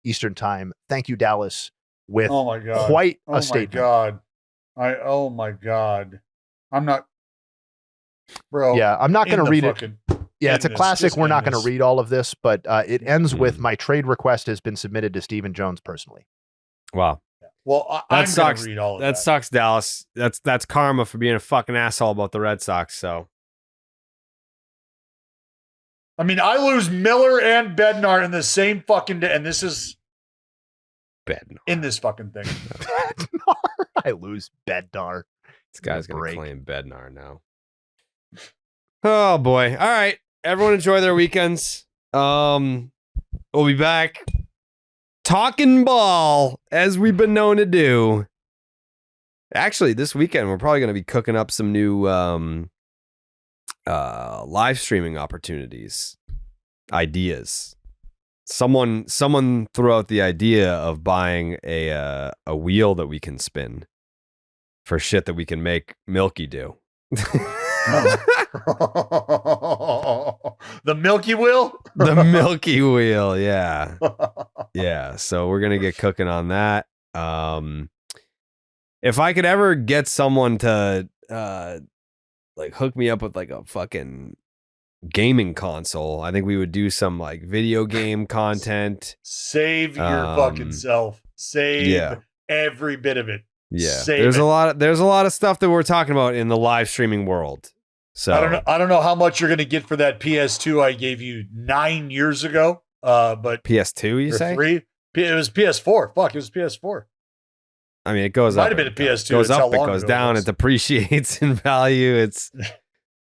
Eastern Time, "Thank you, Dallas," with quite a statement. Oh my God. I'm not, bro. Yeah, I'm not going to read it. Yeah, it's a classic. We're not going to read all of this, but it ends with, "My trade request has been submitted to Stephen Jones personally." Wow. Well, I'm going to read all of that. That sucks, Dallas. That's karma for being a fucking asshole about the Red Sox. So, I mean, I lose Miller and Bednar in the same fucking day, and this is Bednar in this fucking thing. I lose Bednar. This guy's going to claim Bednar now. Oh boy. All right. Everyone enjoy their weekends. We'll be back talking ball as we've been known to do. Actually, this weekend we're probably going to be cooking up some new live streaming ideas. Someone threw out the idea of buying a wheel that we can spin for shit that we can make Milky do. The Milky Wheel? The Milky Wheel, yeah. Yeah, so we're going to get cooking on that. If I could ever get someone to like hook me up with like a fucking gaming console, I think we would do some like video game content. Save your fucking self. Save every bit of it. Yeah. There's a lot of stuff that we're talking about in the live streaming world. So I don't know how much you're going to get for that PS2 I gave you 9 years ago. But PS2, you say? 3? It was PS4. Fuck, it was PS4. I mean, it goes up. Might have been a PS2. It goes up, it goes down, it depreciates in value. It's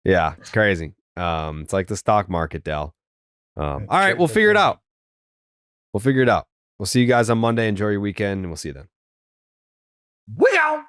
it's crazy. It's like the stock market, Dell. All right, we'll figure it out. We'll see you guys on Monday. Enjoy your weekend, and we'll see you then. Wow.